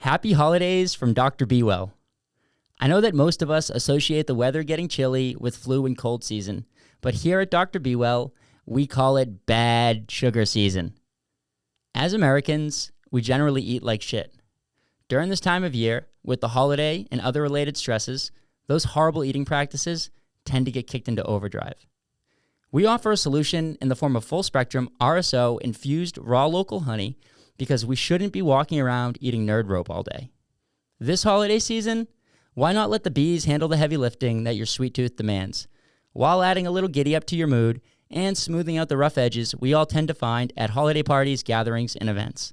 Happy holidays from Dr. BeeWell. I know that most of us associate the weather getting chilly with flu and cold season, but here at Dr. BeeWell, we call it bad sugar season. As Americans, we generally eat like shit. During this time of year, with the holiday and other related stresses, those horrible eating practices tend to get kicked into overdrive. We offer a solution in the form of full-spectrum RSO infused raw local honey because we shouldn't be walking around eating nerd rope all day. This holiday season, why not let the bees handle the heavy lifting that your sweet tooth demands, while adding a little giddy up to your mood and smoothing out the rough edges we all tend to find at holiday parties, gatherings, and events.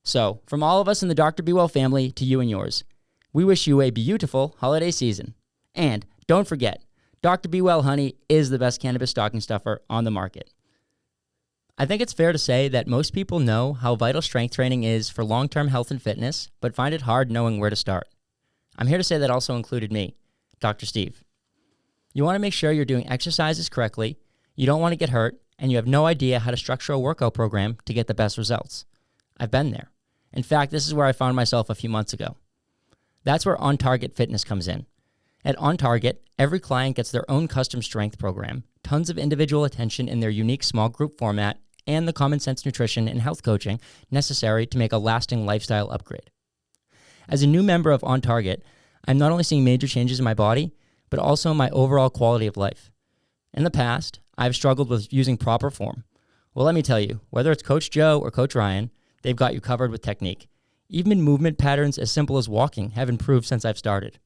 So, from all of us in the Dr. BeeWell family to you and yours, we wish you a beautiful holiday season. And don't forget, Dr. BeeWell honey is the best cannabis stocking stuffer on the market. I think it's fair to say that most people know how vital strength training is for long-term health and fitness, but find it hard knowing where to start. I'm here to say that also included me, Dr. Steve. You want to make sure you're doing exercises correctly, you don't want to get hurt, and you have no idea how to structure a workout program to get the best results. I've been there. In fact, this is where I found myself a few months ago. That's where On Target Fitness comes in. At On Target, every client gets their own custom strength program, tons of individual attention in their unique small group format, and the common sense nutrition and health coaching necessary to make a lasting lifestyle upgrade. As a new member of On Target, I'm not only seeing major changes in my body, but also my overall quality of life. In the past, I've struggled with using proper form. Well, let me tell you, whether it's Coach Joe or Coach Ryan, they've got you covered with technique. Even movement patterns as simple as walking have improved since I've started.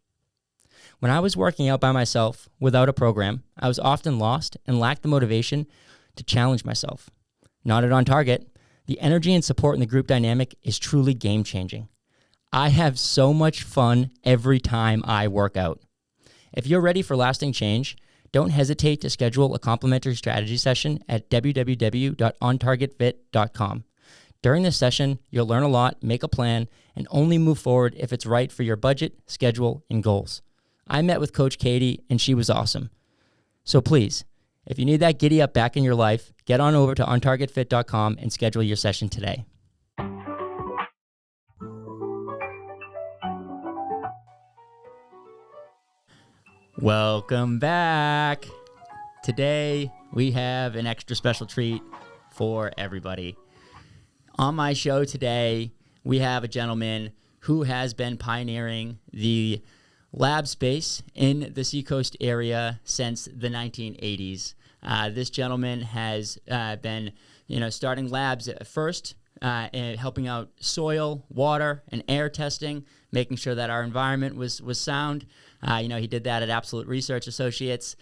When I was working out by myself without a program, I was often lost and lacked the motivation to challenge myself. Not at On Target. The energy and support in the group dynamic is truly game-changing. I have so much fun every time I work out. If you're ready for lasting change, don't hesitate to schedule a complimentary strategy session at www.ontargetfit.com. During this session, you'll learn a lot, make a plan, and only move forward if it's right for your budget, schedule, and goals. I met with Coach Katie, and she was awesome. So please, if you need that giddy up back in your life, get on over to ontargetfit.com and schedule your session today. Welcome back. Today, we have an extra special treat for everybody. On my show today, we have a gentleman who has been pioneering the lab space in the Seacoast area since the 1980s. This gentleman has been, starting labs at first, and helping out soil, water, and air testing, making sure that our environment was sound. He did that at Absolute Research Associates.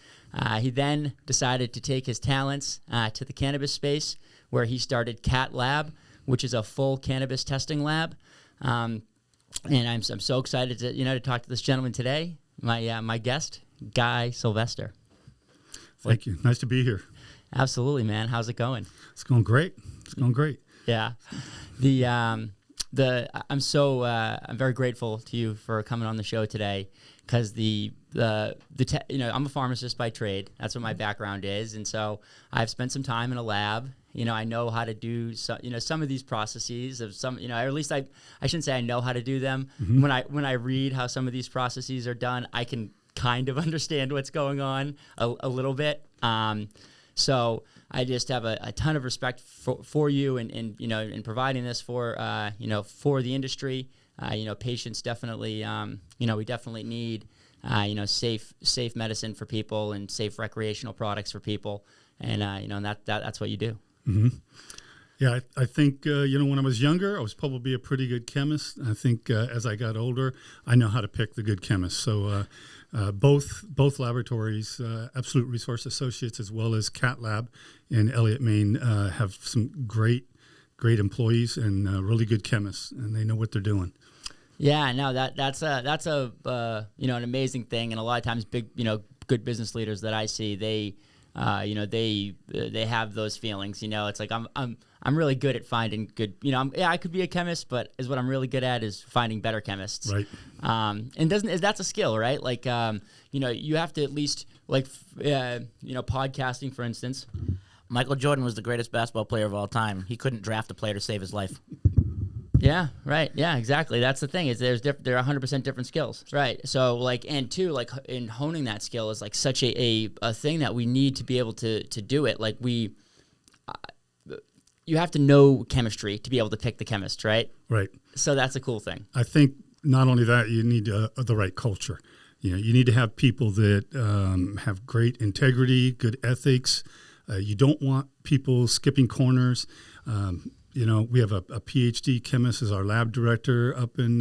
He then decided to take his talents to the cannabis space, where he started CATLAB, which is a full cannabis testing lab. And I'm so excited to talk to this gentleman today. My guest, Guy Sylvester. Thank you. Nice to be here. Absolutely, man. How's it going? It's going great. Yeah. I'm very grateful to you for coming on the show today, because I'm a pharmacist by trade. That's what my background is, and so I've spent some time in a lab. I know how to do some of these processes of some, or at least I shouldn't say I know how to do them. Mm-hmm. When I read how some of these processes are done, I can kind of understand what's going on a little bit. So I just have a ton of respect for you and providing this for the industry. Patients definitely, we definitely need, safe medicine for people and safe recreational products for people. And, that's what you do. Mm-hmm. Yeah, I think, when I was younger, I was probably a pretty good chemist. I think as I got older, I know how to pick the good chemists. So both laboratories, Absolute Resource Associates as well as CATLAB in Elliott, Maine, have some great employees and really good chemists, and they know what they're doing. Yeah, no, that's an amazing thing, and a lot of times good business leaders that I see, they have those feelings. It's like I'm really good at finding good. I could be a chemist, but what I'm really good at is finding better chemists. Right. And that's a skill, right? Like you have to at least podcasting, for instance. Michael Jordan was the greatest basketball player of all time. He couldn't draft a player to save his life. Yeah, right. Yeah, exactly. That's the thing is there are 100% different skills. Right. So like, and two, like in honing that skill is like such a thing that we need to be able to do it. Like you have to know chemistry to be able to pick the chemist, right? Right. So that's a cool thing. I think not only that, you need the right culture. You need to have people that have great integrity, good ethics. You don't want people skipping corners. We have a PhD chemist as our lab director up in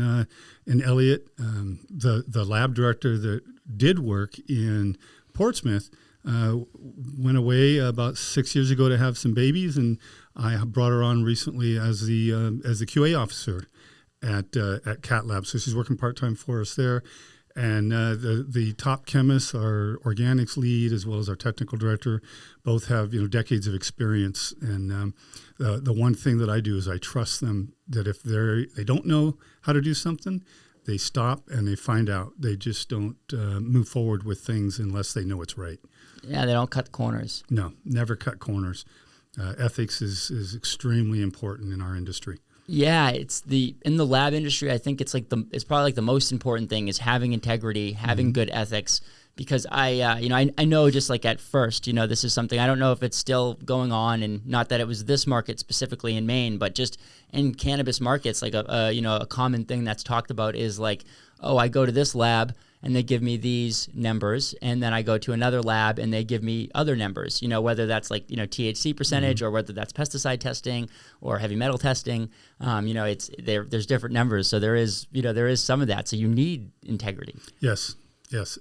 Elliott. The lab director that did work in Portsmouth went away about 6 years ago to have some babies, and I brought her on recently as the QA officer at CATLAB. So she's working part-time for us there. And the top chemists, our organics lead, as well as our technical director, both have decades of experience. And the one thing that I do is I trust them that if they don't know how to do something, they stop and they find out. They just don't move forward with things unless they know it's right. Yeah, they don't cut corners. No, never cut corners. Ethics is extremely important in our industry. Yeah, in the lab industry, I think it's probably like the most important thing is having integrity, having good ethics. Because I know just like at first, this is something I don't know if it's still going on, and not that it was this market specifically in Maine, but just in cannabis markets, like a common thing that's talked about is like, oh, I go to this lab and they give me these numbers, and then I go to another lab and they give me other numbers, whether that's like, THC percentage or whether that's pesticide testing or heavy metal testing, there's different numbers. So there is some of that. So you need integrity. Yes.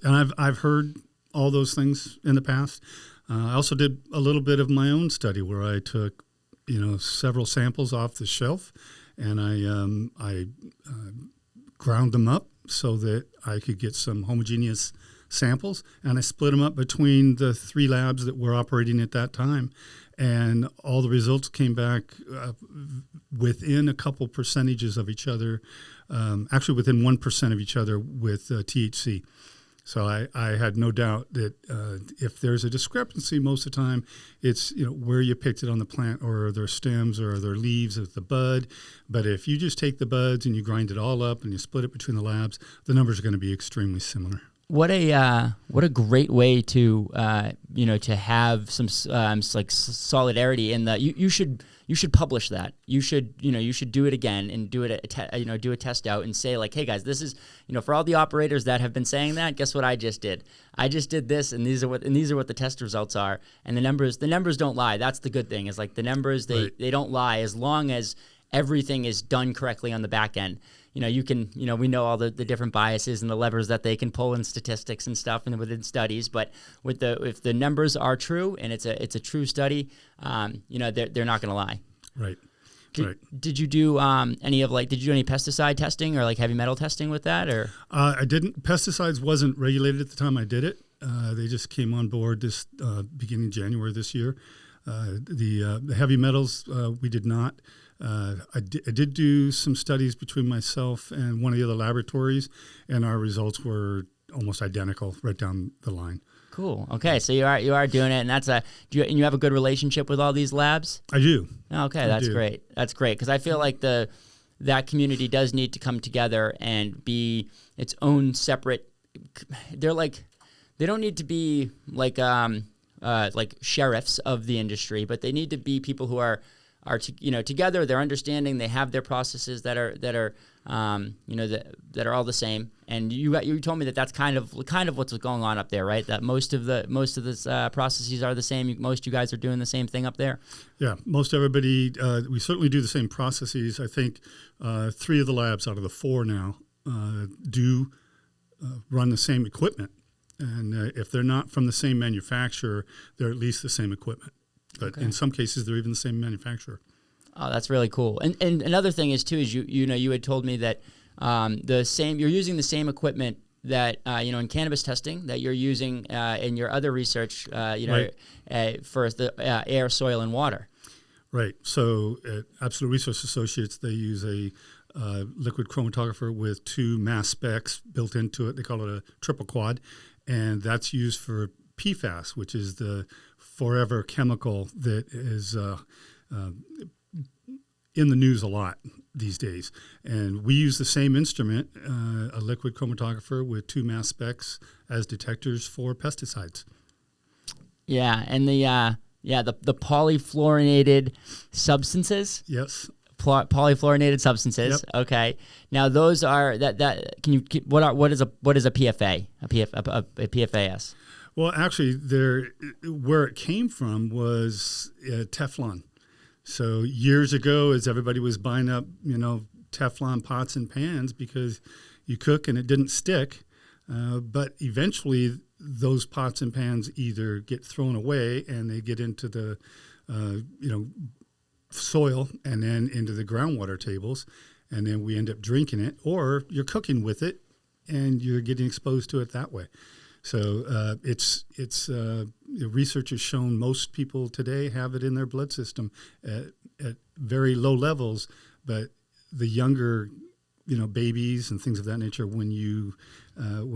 And I've heard all those things in the past. I also did a little bit of my own study where I took, several samples off the shelf, and I ground them up so that I could get some homogeneous samples, and I split them up between the 3 labs that were operating at that time, and all the results came back within a couple percentages of each other, actually within 1% of each other with THC. So I had no doubt that if there's a discrepancy, most of the time it's where you picked it on the plant or their stems or their leaves of the bud. But if you just take the buds and you grind it all up and you split it between the labs, the numbers are going to be extremely similar. What a great way to to have some like solidarity in the you should publish that. You should do it again and do it do a test out and say like, hey guys, this is for all the operators that have been saying that, guess what I just did? I just did this, and these are what the test results are, and the numbers don't lie. That's the good thing, is like the numbers they don't lie as long as everything is done correctly on the back end. You can, we know all the different biases and the levers that they can pull in statistics and stuff and within studies, but if the numbers are true and it's a true study, they're not going to lie. Right. Did you do any pesticide testing or like heavy metal testing with that, or? I didn't. Pesticides wasn't regulated at the time I did it. They just came on board this beginning of January this year. The heavy metals we did not. I did do some studies between myself and one of the other laboratories, and our results were almost identical right down the line. Cool. Okay, so you are doing it, and you have a good relationship with all these labs? I do. Okay, that's great. That's great, because I feel like that community does need to come together and be its own separate. They don't need to be like sheriffs of the industry, but they need to be people who are together. They're understanding. They have their processes that are all the same. And you told me that's kind of what's going on up there, right? That most of the processes are the same. Most you guys are doing the same thing up there. Yeah, most everybody. We certainly do the same processes. I think 3 of the labs out of the 4 now do run the same equipment. And if they're not from the same manufacturer, they're at least the same equipment. But in some cases, they're even the same manufacturer. Oh, that's really cool. And another thing is too is you had told me that you're using the same equipment that in cannabis testing that you're using in your other research right. For the air, soil, and water. Right. So at Absolute Resource Associates, they use a liquid chromatographer with 2 mass specs built into it. They call it a triple quad, and that's used for PFAS, which is the forever chemical that is in the news a lot these days. And we use the same instrument, a liquid chromatographer with 2 mass specs as detectors for pesticides. Yeah, and the polyfluorinated substances. Yes. Polyfluorinated substances. Yep. Okay. Now those are that. Can you what is a PFA? A PFAS. Well, actually, where it came from was Teflon. So years ago, as everybody was buying up, Teflon pots and pans because you cook and it didn't stick, but eventually those pots and pans either get thrown away and they get into the, soil and then into the groundwater tables, and then we end up drinking it, or you're cooking with it and you're getting exposed to it that way. So research has shown most people today have it in their blood system at very low levels, but the younger, babies and things of that nature,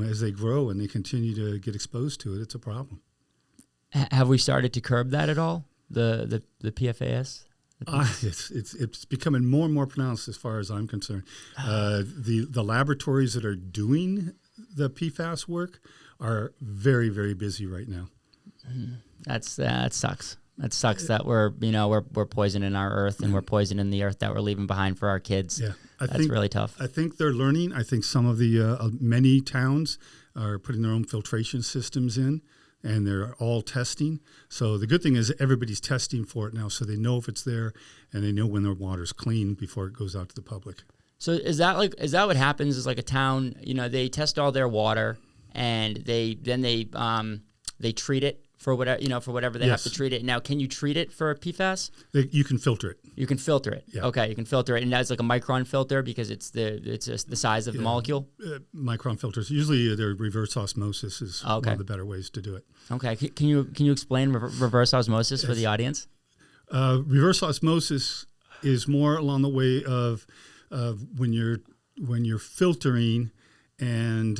as they grow and they continue to get exposed to it, it's a problem. Have we started to curb that at all? The PFAS? It's becoming more and more pronounced as far as I'm concerned. The laboratories that are doing the PFAS work are very, very busy right now. That sucks. That sucks that we're poisoning our earth, and we're poisoning the earth that we're leaving behind for our kids. Yeah, that's really tough. I think they're learning. I think some of the many towns are putting their own filtration systems in, and they're all testing. So the good thing is everybody's testing for it now, so they know if it's there, and they know when their water's clean before it goes out to the public. So is that what happens? Is like a town, they test all their water, and they treat it for whatever they have to treat it. Now, can you treat it for PFAS? You can filter it. You can filter it. Yeah. Okay, you can filter it, and that's like a micron filter because it's the size of the molecule. Micron filters. Usually, their reverse osmosis is one of the better ways to do it. Okay, can you explain reverse osmosis for the audience? Reverse osmosis is more along the way of when you're filtering, and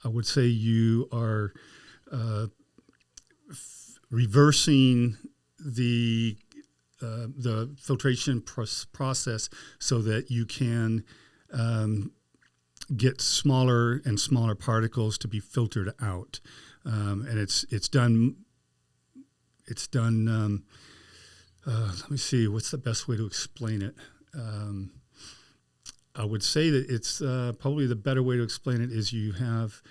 I would say you are reversing the filtration process so that you can get smaller and smaller particles to be filtered out, and it's done. Let me see. What's the best way to explain it? I would say that it's probably the better way to explain it is you have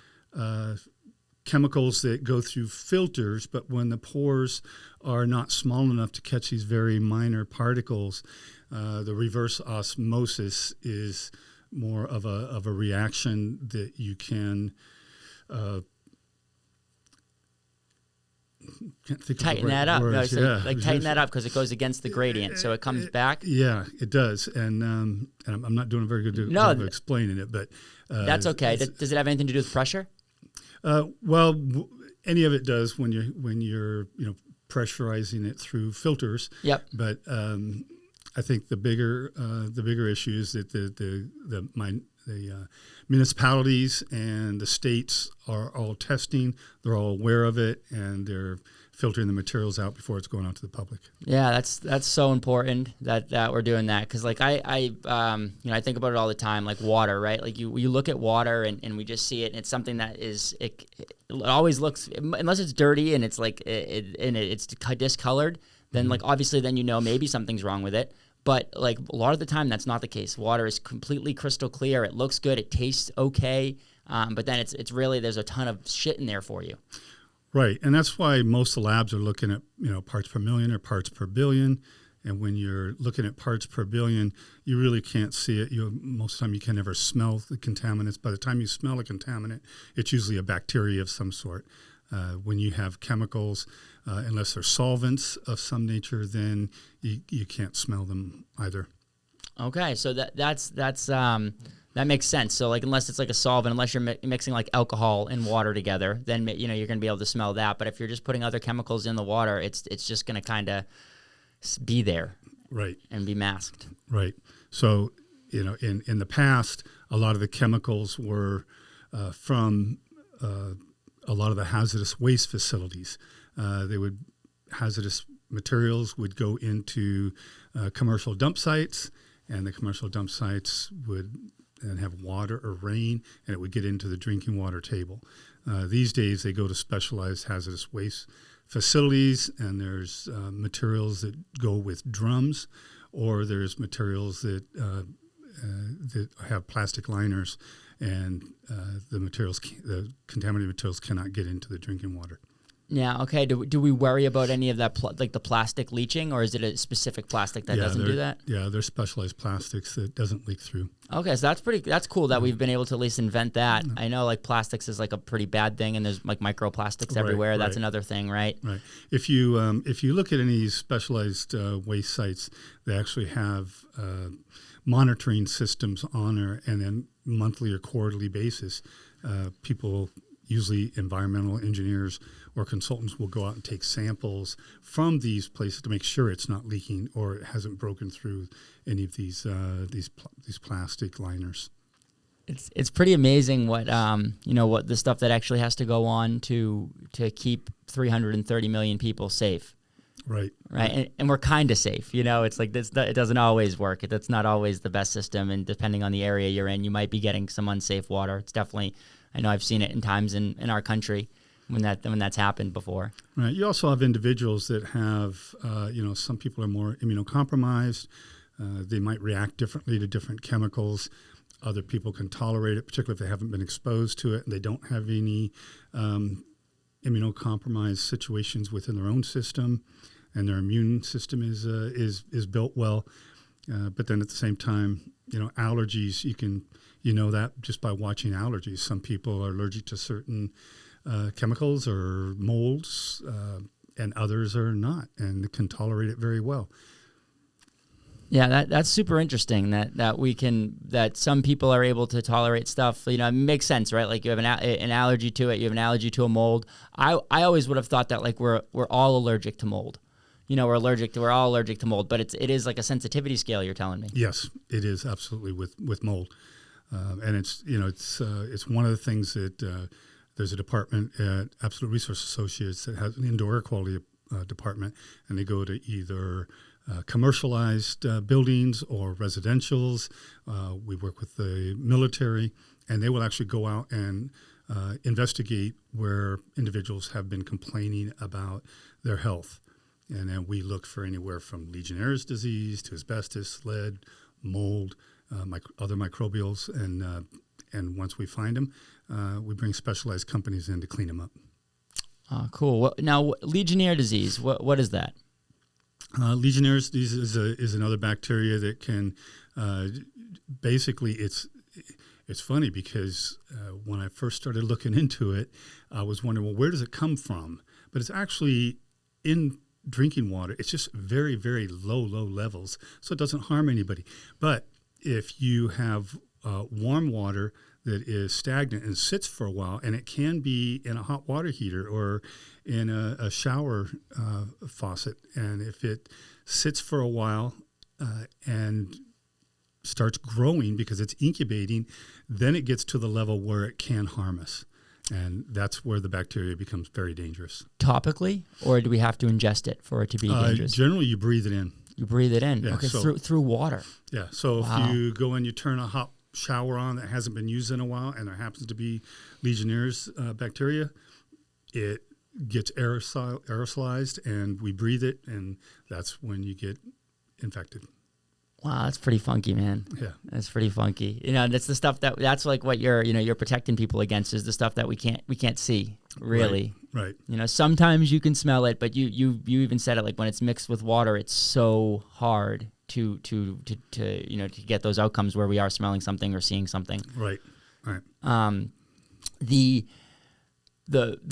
chemicals that go through filters, but when the pores are not small enough to catch these very minor particles, the reverse osmosis is more of a reaction that you can tighten that up. No, so tighten that up because it goes against the gradient, so it comes back. Yeah, it does, and I'm not doing a very good job of explaining it, but that's okay. Does it have anything to do with pressure? Well, any of it does when you're pressurizing it through filters. Yep. But I think the bigger issue is that the municipalities and the states are all testing. They're all aware of it, and they're filtering the materials out before it's going out to the public. Yeah, that's so important that we're doing that, because like I think about it all the time, like water, right? Like you look at water and we just see it, and it's something that is it always looks, unless it's dirty and it's like it's discolored, then like obviously then maybe something's wrong with it. But like a lot of the time, that's not the case. Water is completely crystal clear. It looks good. It tastes okay. But then it's really, there's a ton of shit in there for you. Right, and that's why most of the labs are looking at parts per million or parts per billion. And when you're looking at parts per billion, you really can't see it. Most of the time, you can never smell the contaminants. By the time you smell a contaminant, it's usually a bacteria of some sort. When you have chemicals, unless they're solvents of some nature, then you can't smell them either. Okay, so that makes sense. So like unless it's like a solvent, unless you're mixing like alcohol and water together, then you're going to be able to smell that. But if you're just putting other chemicals in the water, it's just going to kind of be there, right, and be masked. Right. So in the past, a lot of the chemicals were from a lot of the hazardous waste facilities. Hazardous materials would go into commercial dump sites, and the commercial dump sites would then have water or rain, and it would get into the drinking water table. These days, they go to specialized hazardous waste facilities, and there's materials that go with drums, or there's materials that have plastic liners, and the contaminated materials cannot get into the drinking water. Yeah. Okay. Do we worry about any of that, like the plastic leaching, or is it a specific plastic that doesn't do that? Yeah, there's specialized plastics that doesn't leak through. Okay, so that's cool that we've been able to at least invent that. I know like plastics is like a pretty bad thing, and there's like microplastics everywhere. That's another thing, right? Right. If you look at any specialized waste sites, they actually have monitoring systems on there, and then monthly or quarterly basis, people, usually environmental engineers or consultants, will go out and take samples from these places to make sure it's not leaking or it hasn't broken through any of these plastic liners. It's pretty amazing what what the stuff that actually has to go on to keep 330 million people safe. Right. And we're kind of safe. It's like this. It doesn't always work. That's not always the best system, and depending on the area you're in, you might be getting some unsafe water. It's definitely. I know I've seen it in times in our country when that's happened before. Right. You also have individuals that have, some people are more immunocompromised. They might react differently to different chemicals. Other people can tolerate it, particularly if they haven't been exposed to it and they don't have any immunocompromised situations within their own system, and their immune system is built well. But then at the same time, allergies, you know that just by watching allergies. Some people are allergic to certain chemicals or molds, and others are not, and can tolerate it very well. Yeah, that's super interesting. That some people are able to tolerate stuff. It makes sense, right? Like you have an allergy to it, you have an allergy to a mold. I always would have thought that like we're all allergic to mold. We're all allergic to mold, but it is like a sensitivity scale. You're telling me? Yes, it is absolutely with mold, and it's one of the things that there's a department at Absolute Resource Associates that has an indoor air quality department, and they go to either commercialized buildings or residentials. We work with the military, and they will actually go out and investigate where individuals have been complaining about their health. And then we look for anywhere from Legionnaire's disease to asbestos, lead, mold, other microbials. And once we find them, we bring specialized companies in to clean them up. Cool. Well, now, Legionnaire disease, what is that? Legionnaire's disease is another bacteria that can basically it's funny because when I first started looking into it, I was wondering, well, where does it come from? But it's actually in drinking water. It's just very, very low levels, so it doesn't harm anybody. But if you have warm water that is stagnant and sits for a while, and it can be in a hot water heater or in a shower faucet, and if it sits for a while and starts growing because it's incubating, then it gets to the level where it can harm us. And that's where the bacteria becomes very dangerous. Topically, or do we have to ingest it for it to be dangerous? Generally, you breathe it in. You breathe it in. Yeah, okay, through water. Yeah. So if you go and you turn a hot shower on that hasn't been used in a while, and there happens to be Legionnaire's bacteria, it gets aerosolized, and we breathe it, and that's when you get infected. Wow, that's pretty funky, man. Yeah, that's pretty funky. That's the stuff that's like what you're protecting people against, is the stuff that we can't see really. Right. Sometimes you can smell it, but you even said it, like when it's mixed with water, it's so hard to get those outcomes where we are smelling something or seeing something. Right. The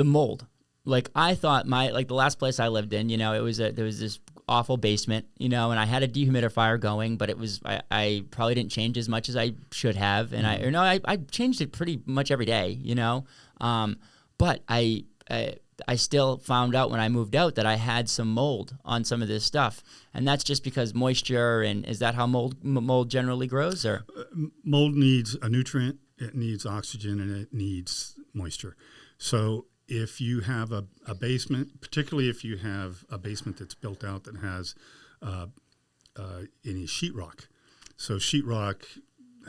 mold. Like I thought the last place I lived in, there was this awful basement, and I had a dehumidifier going, but I probably didn't change as much as I should have, and I changed it pretty much every day, but I still found out when I moved out that I had some mold on some of this stuff, and that's just because moisture. And is that how mold generally grows? Or mold needs a nutrient, it needs oxygen, and it needs moisture. So if you have a basement, particularly if you have a basement that's built out that has any sheetrock. So sheetrock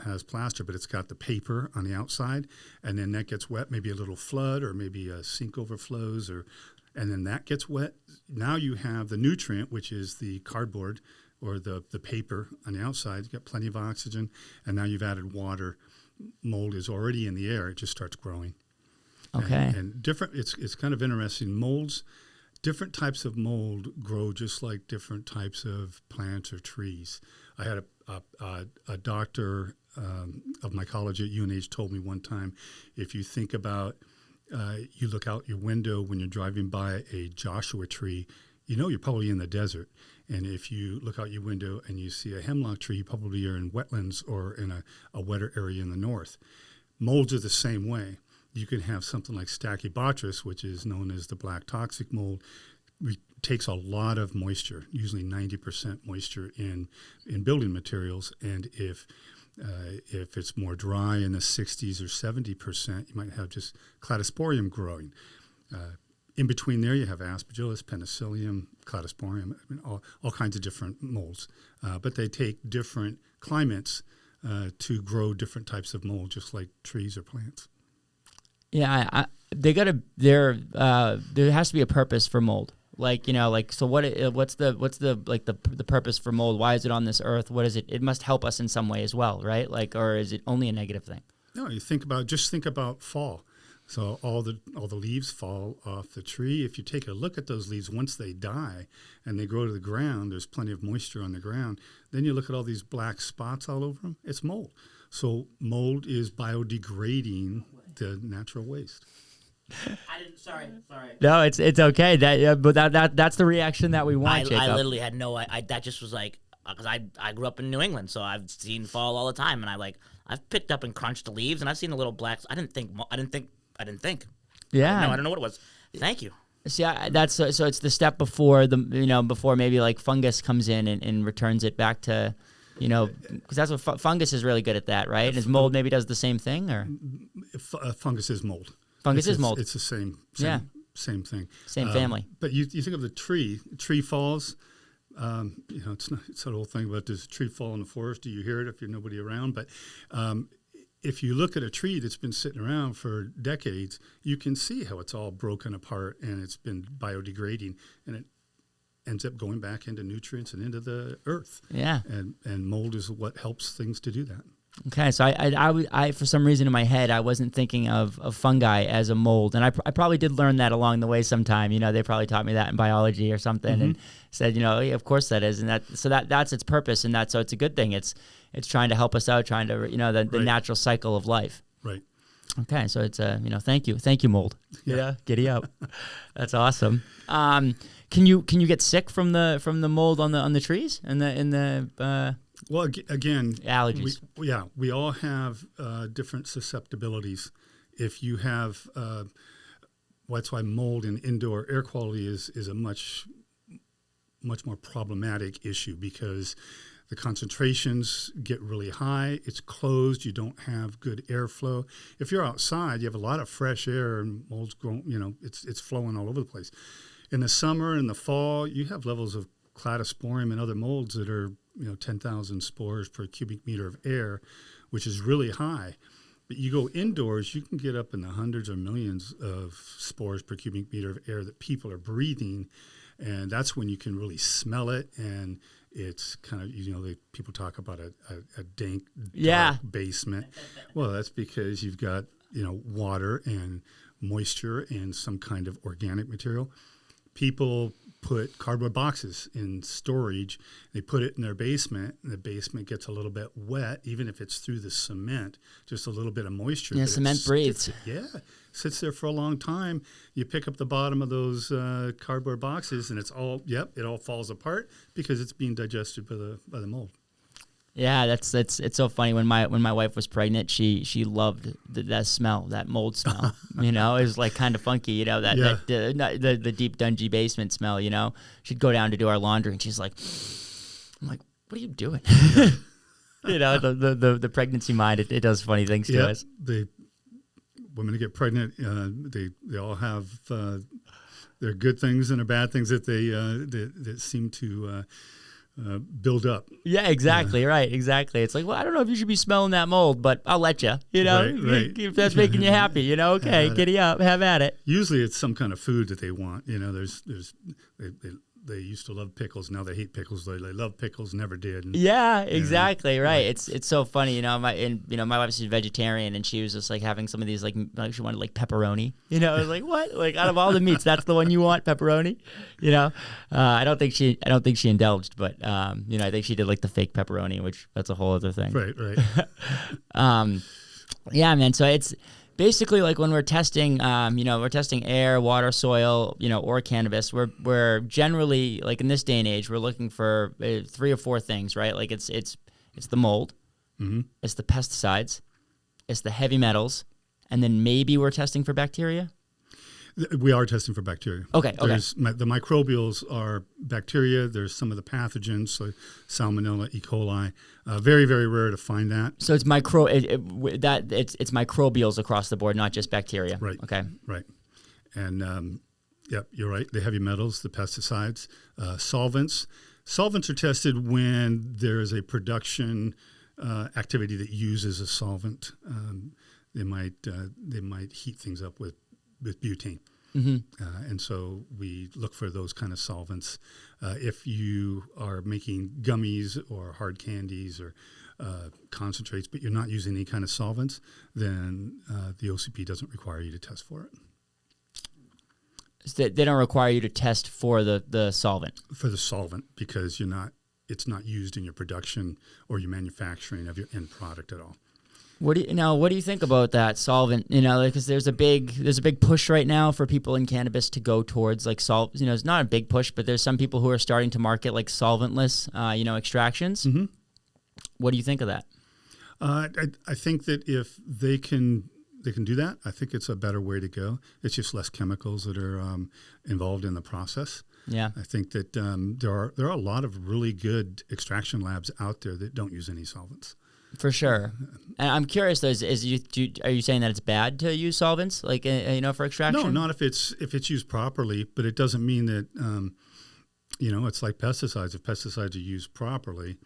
has plaster, but it's got the paper on the outside, and then that gets wet, maybe a little flood or maybe a sink overflows, and then that gets wet. Now you have the nutrient, which is the cardboard or the paper on the outside. You've got plenty of oxygen, and now you've added water. Mold is already in the air. It just starts growing. Okay. And different. It's kind of interesting. Molds, different types of mold grow just like different types of plants or trees. I had a doctor of my college at UNH told me one time, if you think about, you look out your window when you're driving by a Joshua tree, you know you're probably in the desert. And if you look out your window and you see a hemlock tree, you probably are in wetlands or in a wetter area in the north. Molds are the same way. You can have something like Stachybotrys, which is known as the black toxic mold. It takes a lot of moisture, usually 90% moisture in building materials. And if it's more dry in the 60s or 70%, you might have just cladosporium growing. In between there, you have aspergillus, penicillium, cladosporium, I mean, all kinds of different molds. But they take different climates to grow different types of mold, just like trees or plants. Yeah, there has to be a purpose for mold. Like, so what's the purpose for mold? Why is it on this earth? What is it? It must help us in some way as well, right? Like, or is it only a negative thing? No, think about fall. So all the leaves fall off the tree. If you take a look at those leaves, once they die and they grow to the ground, there's plenty of moisture on the ground. Then you look at all these black spots all over them. It's mold. So mold is biodegrading the natural waste. Sorry. No, it's okay. That's the reaction that we want. Jacob. I literally had that just was like, because I grew up in New England, so I've seen fall all the time, and I've picked up and crunched the leaves, and I've seen the little blacks. I didn't think. Yeah. I don't know what it was. Thank you. See, that's so it's the step before before maybe like fungus comes in and returns it back to, because that's what fungus is really good at that, right? Is mold maybe does the same thing, or fungus is mold. Fungus is mold. It's the same thing. Same family. But you think of the tree. Tree falls. It's that whole thing about does a tree fall in the forest? Do you hear it if you're nobody around? But if you look at a tree that's been sitting around for decades, you can see how it's all broken apart and it's been biodegrading, and it ends up going back into nutrients and into the earth. Yeah. And mold is what helps things to do that. Okay, so I for some reason in my head I wasn't thinking of fungi as a mold, and I probably did learn that along the way sometime. They probably taught me that in biology or something, and said, yeah, of course that is, and that's its purpose, and so it's a good thing. It's trying to help us out, trying to the natural cycle of life. Right. Okay, so it's thank you mold. Yeah, giddy up. That's awesome. Can you get sick from the mold on the trees and the Well, again, allergies. We all have different susceptibilities. If you have, that's why mold in indoor air quality is a much more problematic issue, because the concentrations get really high. It's closed. You don't have good airflow. If you're outside, you have a lot of fresh air, and mold's growing. It's flowing all over the place. In the summer and the fall, you have levels of cladosporium and other molds that are 10,000 spores per cubic meter of air, which is really high. But you go indoors, you can get up in the hundreds or millions of spores per cubic meter of air that people are breathing, and that's when you can really smell it. And it's kind of, people talk about a dank, dark basement. Well, that's because you've got, water and moisture and some kind of organic material. People put cardboard boxes in storage. They put it in their basement, and the basement gets a little bit wet, even if it's through the cement, just a little bit of moisture. Yeah, cement breathes. Sits there for a long time. You pick up the bottom of those cardboard boxes, and it all falls apart because it's being digested by the mold. Yeah, it's so funny. When my wife was pregnant, she loved that smell, that mold smell. It was like kind of funky. The deep dungy basement smell. She'd go down to do our laundry, and she's like, "I'm like, what are you doing?" The pregnancy mind, it does funny things to us. Women that get pregnant, they all have their good things and their bad things that they that seem to build up. Yeah, exactly. Right. Exactly. It's like, well, I don't know if you should be smelling that mold, but I'll let you, Right. if that's making you happy, okay, giddy up, have at it. Usually it's some kind of food that they want. They used to love pickles. Now they hate pickles. They love pickles. Never did. And, yeah, exactly. Right. It's so funny. My wife's a vegetarian, and she was just like having some of these like she wanted like pepperoni. I was like, what? Like out of all the meats, that's the one you want, pepperoni. I don't think she indulged, but I think she did like the fake pepperoni, which that's a whole other thing. Right. Yeah, man. So it's basically like when we're testing, we're testing air, water, soil, or cannabis. We're generally like in this day and age, we're looking for 3 or 4 things, right? Like it's the mold, it's the pesticides, it's the heavy metals, and then maybe we're testing for bacteria. We are testing for bacteria. Okay. The microbials are bacteria. There's some of the pathogens, like Salmonella, E. coli. Very, very rare to find that. So it's it's microbials across the board, not just bacteria. Right. Okay. Right. And yep, you're right. The heavy metals, the pesticides, solvents. Solvents are tested when there is a production activity that uses a solvent. They might heat things up with butane. And so we look for those kind of solvents. If you are making gummies or hard candies or concentrates, but you're not using any kind of solvents, then the OCP doesn't require you to test for it. So they don't require you to test for the solvent? For the solvent, because it's not used in your production or your manufacturing of your end product at all. What do you think about that solvent? Because there's a big push right now for people in cannabis to go towards like it's not a big push, but there's some people who are starting to market like solventless, extractions. Mm-hmm. What do you think of that? I think that if they can do that, I think it's a better way to go. It's just less chemicals that are involved in the process. Yeah, I think that there are a lot of really good extraction labs out there that don't use any solvents. For sure. And I'm curious though, are you saying that it's bad to use solvents, like for extraction? No, not if it's used properly. But it doesn't mean that it's like pesticides. If pesticides are used properly,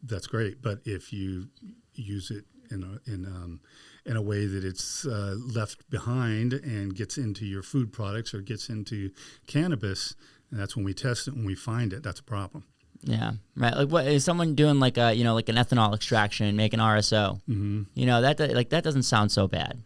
that's great. But if you use it in a way that it's left behind and gets into your food products or gets into cannabis, and that's when we test it. When we find it, that's a problem. Yeah, right. Like, what is someone doing like an ethanol extraction, making RSO? Mm-hmm. That doesn't sound so bad.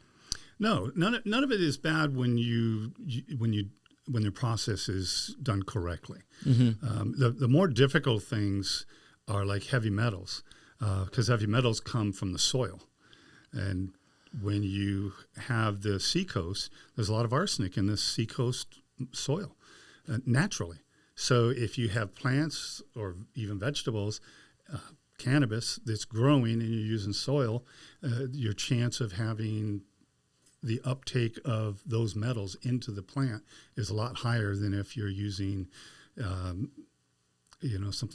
No, none of it is bad when the process is done correctly. Mm-hmm. The more difficult things are like heavy metals, because heavy metals come from the soil, and when you have the seacoast, there's a lot of arsenic in the seacoast soil naturally. So if you have plants or even vegetables, cannabis that's growing and you're using soil, your chance of having the uptake of those metals into the plant is a lot higher than if you're using, something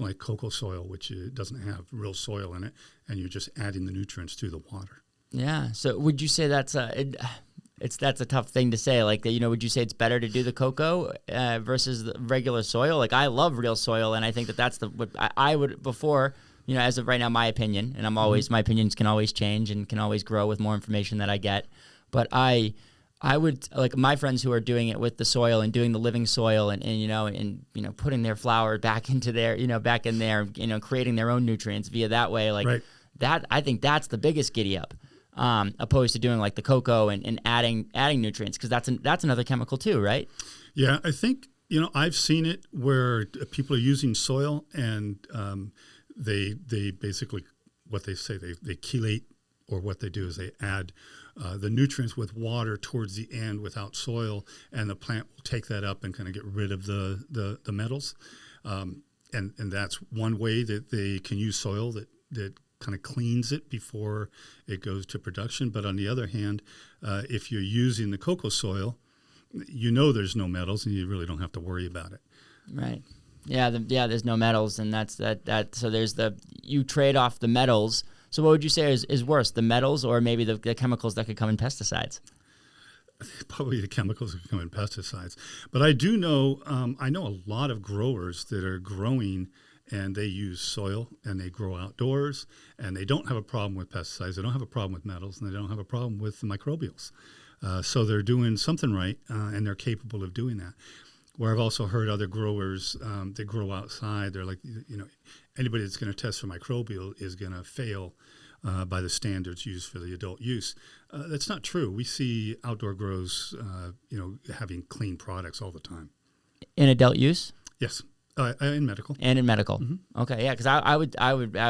like cocoa soil, which doesn't have real soil in it, and you're just adding the nutrients to the water. Yeah. So would you say that's a tough thing to say? Like, would you say it's better to do the cocoa versus the regular soil? Like, I love real soil, and I think that's what I would before. As of right now, my opinion, and I'm always my opinions can always change and can always grow with more information that I get. But I would like my friends who are doing it with the soil and doing the living soil and putting their flower back into their back in there, creating their own nutrients via that way. Like right. That, I think that's the biggest giddy up. Opposed to doing like the cocoa and adding nutrients, because that's another chemical too, right? Yeah, I think I've seen it where people are using soil and they basically what they say they chelate, or what they do is they add the nutrients with water towards the end without soil, and the plant will take that up and kind of get rid of the metals, and that's one way that they can use soil that kind of cleans it before it goes to production. But on the other hand, if you're using the cocoa soil, there's no metals and you really don't have to worry about it. Right. Yeah. There's no metals, and that's that. So there's you trade off the metals. So what would you say is worse, the metals or maybe the chemicals that could come in pesticides? Probably the chemicals that come in pesticides. But I do know, I know a lot of growers that are growing and they use soil and they grow outdoors, and they don't have a problem with pesticides. They don't have a problem with metals, and they don't have a problem with the microbials. So they're doing something right, and they're capable of doing that. Where I've also heard other growers, they grow outside. They're like, anybody that's going to test for microbial is going to fail by the standards used for the adult use. That's not true. We see outdoor grows, having clean products all the time. In adult use? Yes, in medical. And in medical. Mm-hmm. Okay, yeah, because I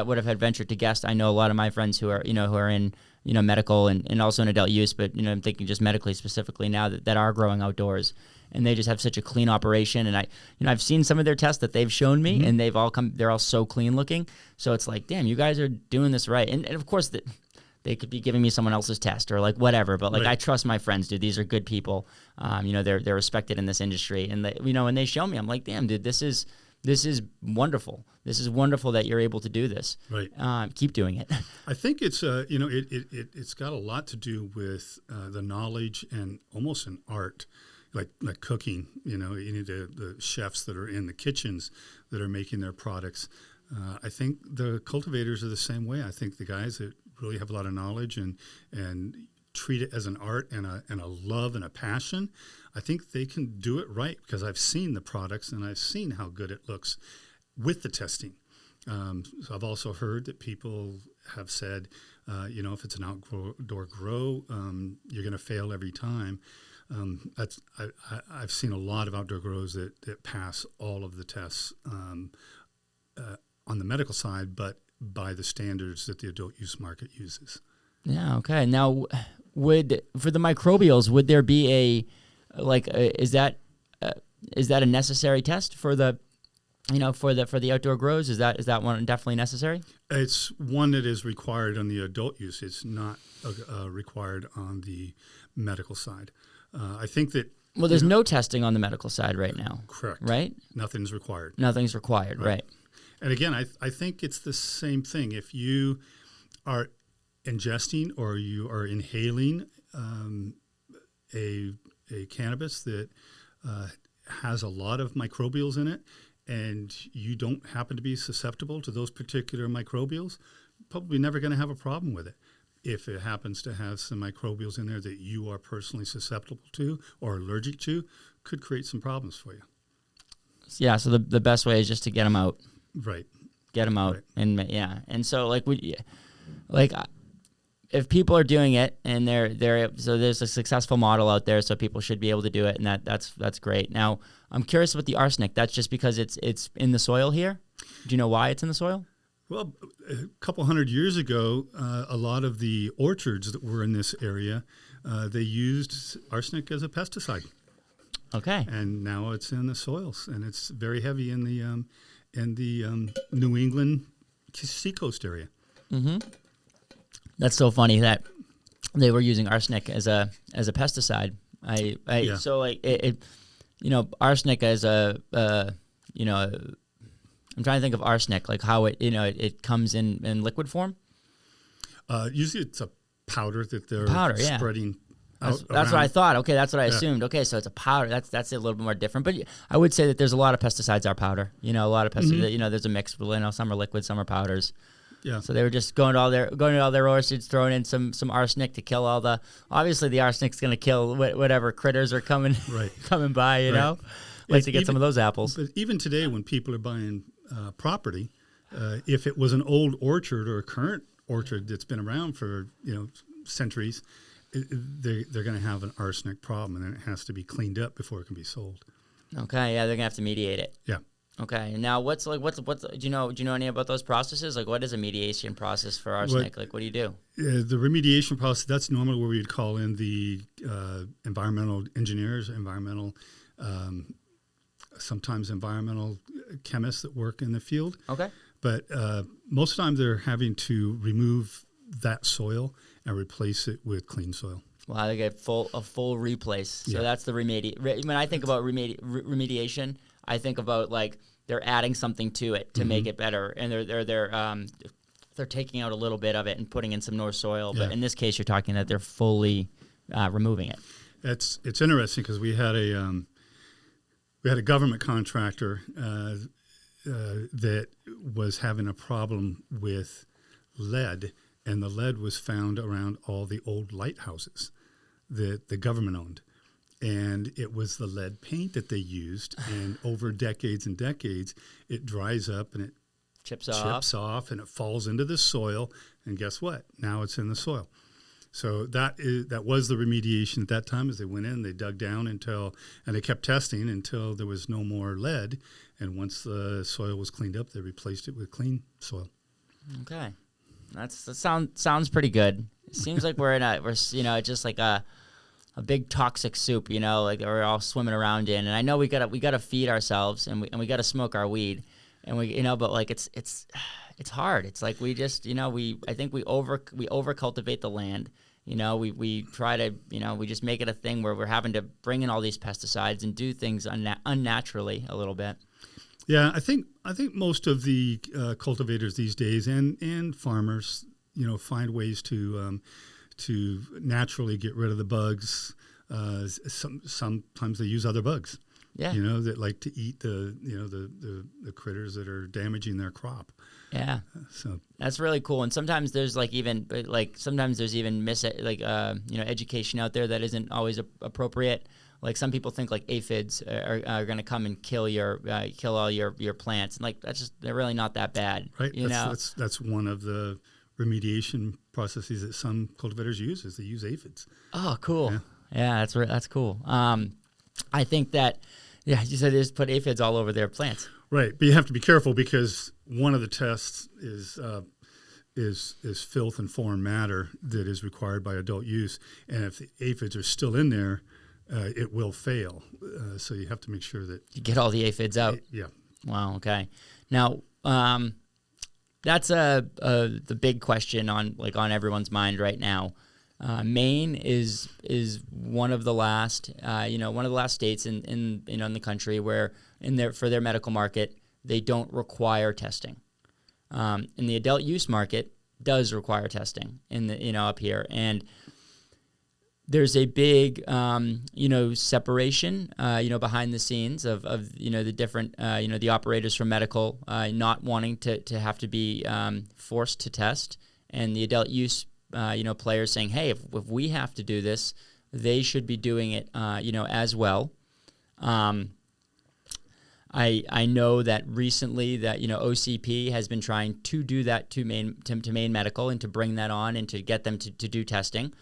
would have had ventured to guess. I know a lot of my friends who are in medical and also in adult use, but I'm thinking just medically specifically now that are growing outdoors, and they just have such a clean operation. And I've seen some of their tests that they've shown me, and they're all so clean looking. So it's like, damn, you guys are doing this right. And of course they could be giving me someone else's test or like whatever, but like right. I trust my friends, dude. These are good people. They're respected in this industry, and when they show me, I'm like, damn, dude, this is wonderful. This is wonderful that you're able to do this. Right. Keep doing it. I think it's it's got a lot to do with the knowledge and almost an art, like cooking. You need the chefs that are in the kitchens that are making their products. I think the cultivators are the same way. I think the guys that really have a lot of knowledge and treat it as an art and a love and a passion, I think they can do it right, because I've seen the products and I've seen how good it looks with the testing. So I've also heard that people have said, if it's an outdoor grow, you're going to fail every time. I've seen a lot of outdoor grows that pass all of the tests on the medical side, but by the standards that the adult use market uses. Yeah. Okay. Now, for the microbials, would there be is that a necessary test for the outdoor grows? Is that one definitely necessary? It's one that is required on the adult use. It's not required on the medical side. I think that. Well, there's no testing on the medical side right now. Correct. Right? Nothing's required. Nothing's required, right. And again, I think it's the same thing. If you are ingesting or you are inhaling a cannabis that has a lot of microbials in it, and you don't happen to be susceptible to those particular microbials, probably never going to have a problem with it. If it happens to have some microbials in there that you are personally susceptible to or allergic to, could create some problems for you. Yeah, so the best way is just to get them out. Right. Get them out. Right. And so if people are doing it and so there's a successful model out there, so people should be able to do it, and that's great. Now, I'm curious about the arsenic. That's just because it's in the soil here? Do you know why it's in the soil? Well, a couple hundred years ago, a lot of the orchards that were in this area, they used arsenic as a pesticide. Okay. And now it's in the soils, and it's very heavy in the New England seacoast area. Mm-hmm. That's so funny that they were using arsenic as a pesticide. So like it arsenic as I'm trying to think of arsenic, like how it comes in liquid form. Usually it's a powder that they're spreading. That's what I thought. Okay, that's what I assumed. Okay, so it's a powder. That's a little bit more different. But I would say that there's a lot of pesticides are powder. A lot of pesticides. Mm-hmm. There's a mix. Some are liquid, some are powders. Yeah. So they were just going to all their orchards, throwing in some arsenic to kill all the. Obviously, the arsenic's going to kill whatever critters are coming by. You know, like to get some of those apples. But even today, when people are buying property, if it was an old orchard or a current orchard that's been around for centuries, they're going to have an arsenic problem, and then it has to be cleaned up before it can be sold. Okay, yeah, they're going to have to mediate it. Yeah. Okay, now what's do you know any about those processes? Like, what is a mediation process for arsenic? What do you do? The remediation process, that's normally where we'd call in the environmental engineers, sometimes environmental chemists that work in the field. Okay. But most of the time they're having to remove that soil and replace it with clean soil. Wow, they get a full replace. So that's the when I think about remediation, I think about like they're adding something to it to make it better, and they're taking out a little bit of it and putting in some more soil. But in this case, you're talking that they're fully removing it. It's interesting because we had a government contractor that was having a problem with lead, and the lead was found around all the old lighthouses that the government owned. And it was the lead paint that they used, and over decades and decades, it dries up and it Chips off, and it falls into the soil. And guess what? Now it's in the soil. So that was the remediation at that time. As they went in, they dug down and they kept testing until there was no more lead. And once the soil was cleaned up, they replaced it with clean soil. Okay, that sounds pretty good. It seems like we're just like a big toxic soup, like we're all swimming around in. And I know we gotta feed ourselves, and we gotta smoke our weed, and but like it's hard. It's like we just I think we over cultivate the land. We try to we just make it a thing where we're having to bring in all these pesticides and do things unnaturally a little bit. Yeah, I think most of the cultivators these days and farmers, find ways to naturally get rid of the bugs. Sometimes they use other bugs. Yeah. That like to eat the critters that are damaging their crop. Yeah. So that's really cool. And sometimes there's even education out there that isn't always appropriate. Like some people think like aphids are going to come and kill all your plants, and like they're really not that bad. Right. That's one of the remediation processes that some cultivators use, is they use aphids. Oh, cool. Yeah, that's cool. I think that you said they just put aphids all over their plants. Right, but you have to be careful because one of the tests is filth and foreign matter that is required by adult use, and if the aphids are still in there, it will fail. So you have to make sure that you get all the aphids out. Yeah. Wow. Okay. Now, that's the big question on everyone's mind right now. Maine is one of the last states in the country where for their medical market they don't require testing. In the adult use market does require testing up here, and there's a big separation behind the scenes of the different the operators from medical not wanting to have to be forced to test, and the adult use players saying, hey, if we have to do this, they should be doing it as well. I know that recently that OCP has been trying to do that to Maine Medical, and to bring that on and to get them to do testing.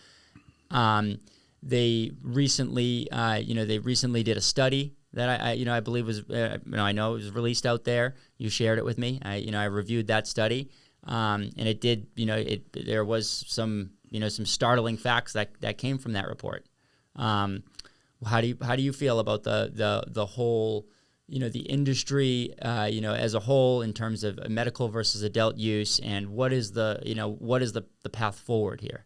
They recently did a study that I believe was I know it was released out there. You shared it with me. I reviewed that study, and it did there was some startling facts that came from that report. How do you feel about the whole the industry as a whole in terms of medical versus adult use, and what is the path forward here?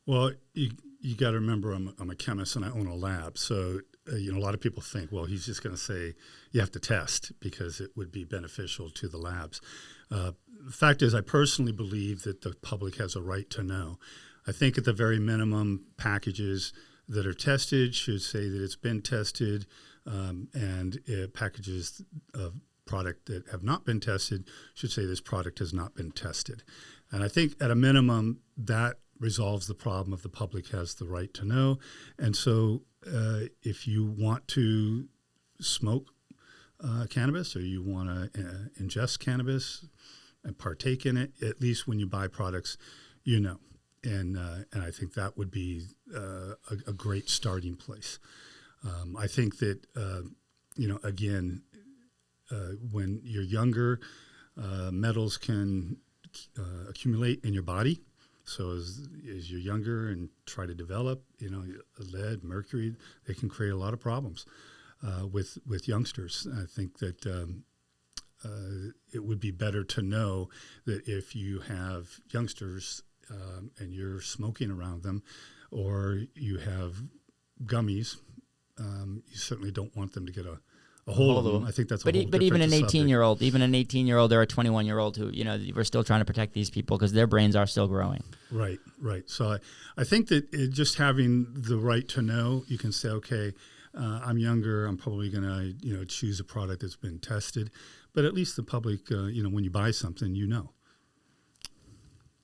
Well, you got to remember, I'm a chemist and I own a lab. So, a lot of people think, well, he's just going to say you have to test because it would be beneficial to the labs. The fact is, I personally believe that the public has a right to know. I think at the very minimum, packages that are tested should say that it's been tested, and packages of product that have not been tested should say this product has not been tested. And I think at a minimum, that resolves the problem of the public has the right to know. And so if you want to smoke cannabis, or you want to ingest cannabis and partake in it, at least when you buy products, and I think that would be a great starting place. I think that again, when you're younger, metals can accumulate in your body. So as you're younger and try to develop, lead, mercury, they can create a lot of problems with youngsters. I think that it would be better to know that if you have youngsters and you're smoking around them, or you have gummies, you certainly don't want them to get a hold of them. I think that's but even an 18-year-old or a 21-year-old who we're still trying to protect these people because their brains are still growing. Right. So I think that just having the right to know, you can say, okay, I'm younger, I'm probably going to choose a product that's been tested, but at least the public, when you buy something,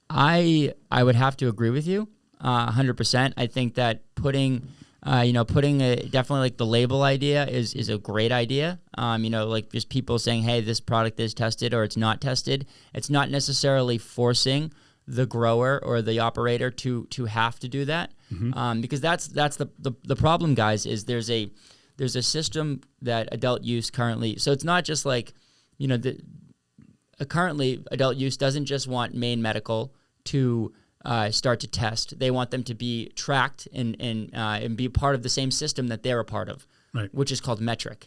I would have to agree with you 100%. I think that putting definitely like the label idea is a great idea. Like just people saying, hey, this product is tested or it's not tested. It's not necessarily forcing the grower or the operator to have to do that. Because that's the problem, guys, is there's a system that adult use currently, so it's not just like, currently adult use doesn't just want Maine Medical to start to test. They want them to be tracked and be part of the same system that they're a part of, right, which is called metrc.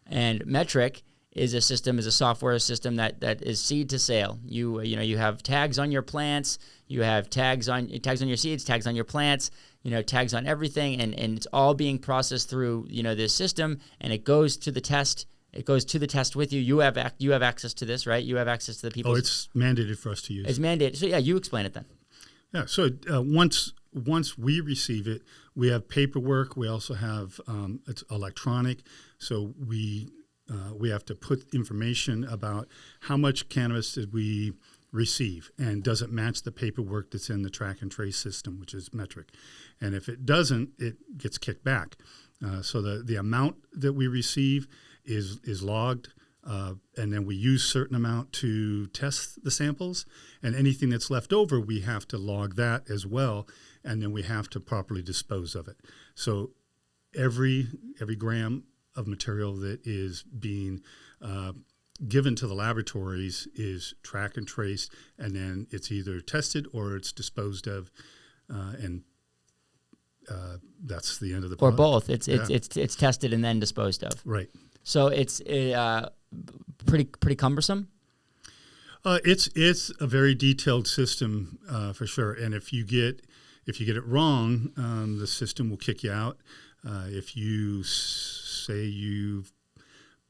And metrc is a software system that is seed to sale. You have tags on your plants, you have tags on your seeds, tags on your plants, tags on everything, and it's all being processed through this system, and it goes to the test. It goes to the test with you. You have access to this, right? You have access to the people. Oh, it's mandated for us to use. It's mandated. So yeah, you explain it then. Yeah. So once we receive it, we have paperwork. We also have it's electronic. So we have to put information about how much cannabis did we receive, and does it match the paperwork that's in the track and trace system, which is metric. And if it doesn't, it gets kicked back. So the amount that we receive is logged, and then we use certain amount to test the samples, and anything that's left over, we have to log that as well, and then we have to properly dispose of it. So every gram of material that is being given to the laboratories is track and traced, and then it's either tested or it's disposed of, and that's the end of the or product. both. It's tested and then disposed of. Right. So it's pretty cumbersome. It's a very detailed system for sure, and if you get it wrong, the system will kick you out. If you say you've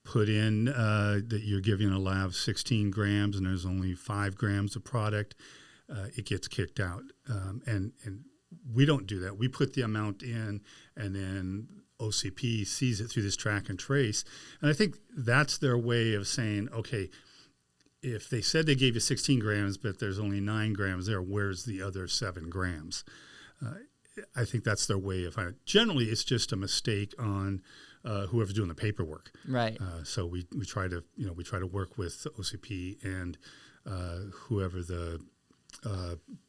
put in that you're giving a lab 16 grams and there's only 5 grams of product, it gets kicked out. And we don't do that. We put the amount in, and then OCP sees it through this track and trace. And I think that's their way of saying, okay, if they said they gave you 16 grams, but there's only 9 grams there, where's the other 7 grams? I think that's their way of finding it. Generally, it's just a mistake on whoever's doing the paperwork. Right. So we try to work with OCP and whoever the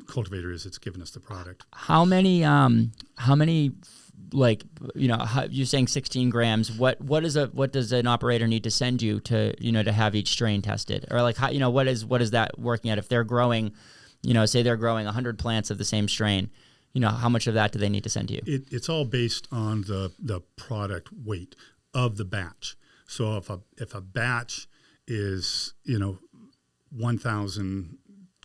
cultivator is that's giving us the product. How many you're saying 16 grams, what does an operator need to send you to have each strain tested? Or like how, what is that working at? If they're growing, say they're growing 100 plants of the same strain, how much of that do they need to send to you? It's all based on the product weight of the batch. So if a batch is 1,000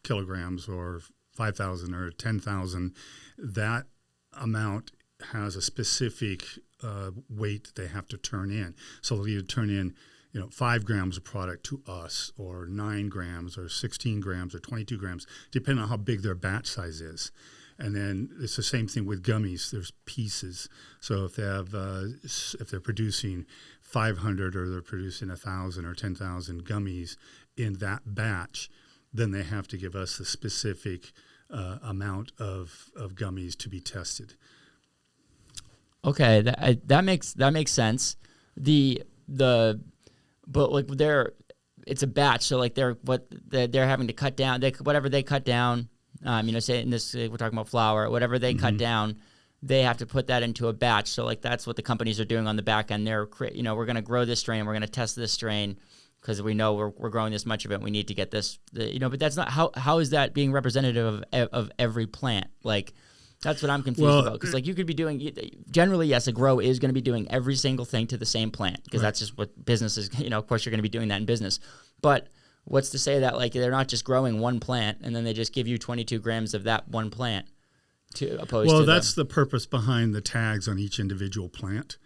kilograms or 5,000 or 10,000, that amount has a specific weight they have to turn in. So they'll either turn in 5 grams of product to us, or 9 grams or 16 grams or 22 grams, depending on how big their batch size is. And then it's the same thing with gummies. There's pieces. So if they have, if they're producing 500 or they're producing 1,000 or 10,000 gummies in that batch, then they have to give us the specific amount of gummies to be tested. Okay, that makes sense. But like it's a batch, so like they're having to cut down. Whatever they cut down. Say in this, we're talking about flour, whatever they cut down, they have to put that into a batch. So like that's what the companies are doing on the back end. They're, we're going to grow this strain, we're going to test this strain because we know we're growing this much of it. We need to get this, but that's not how is that being representative of every plant? Like that's what I'm confused about. Because like you could be doing, generally, yes, a grow is going to be doing every single thing to the same plant because that's just what business is. Of course you're going to be doing that in business, but what's to say that like they're not just growing one plant and then they just give you 22 grams of that one plant that's the purpose behind the tags on each individual plant.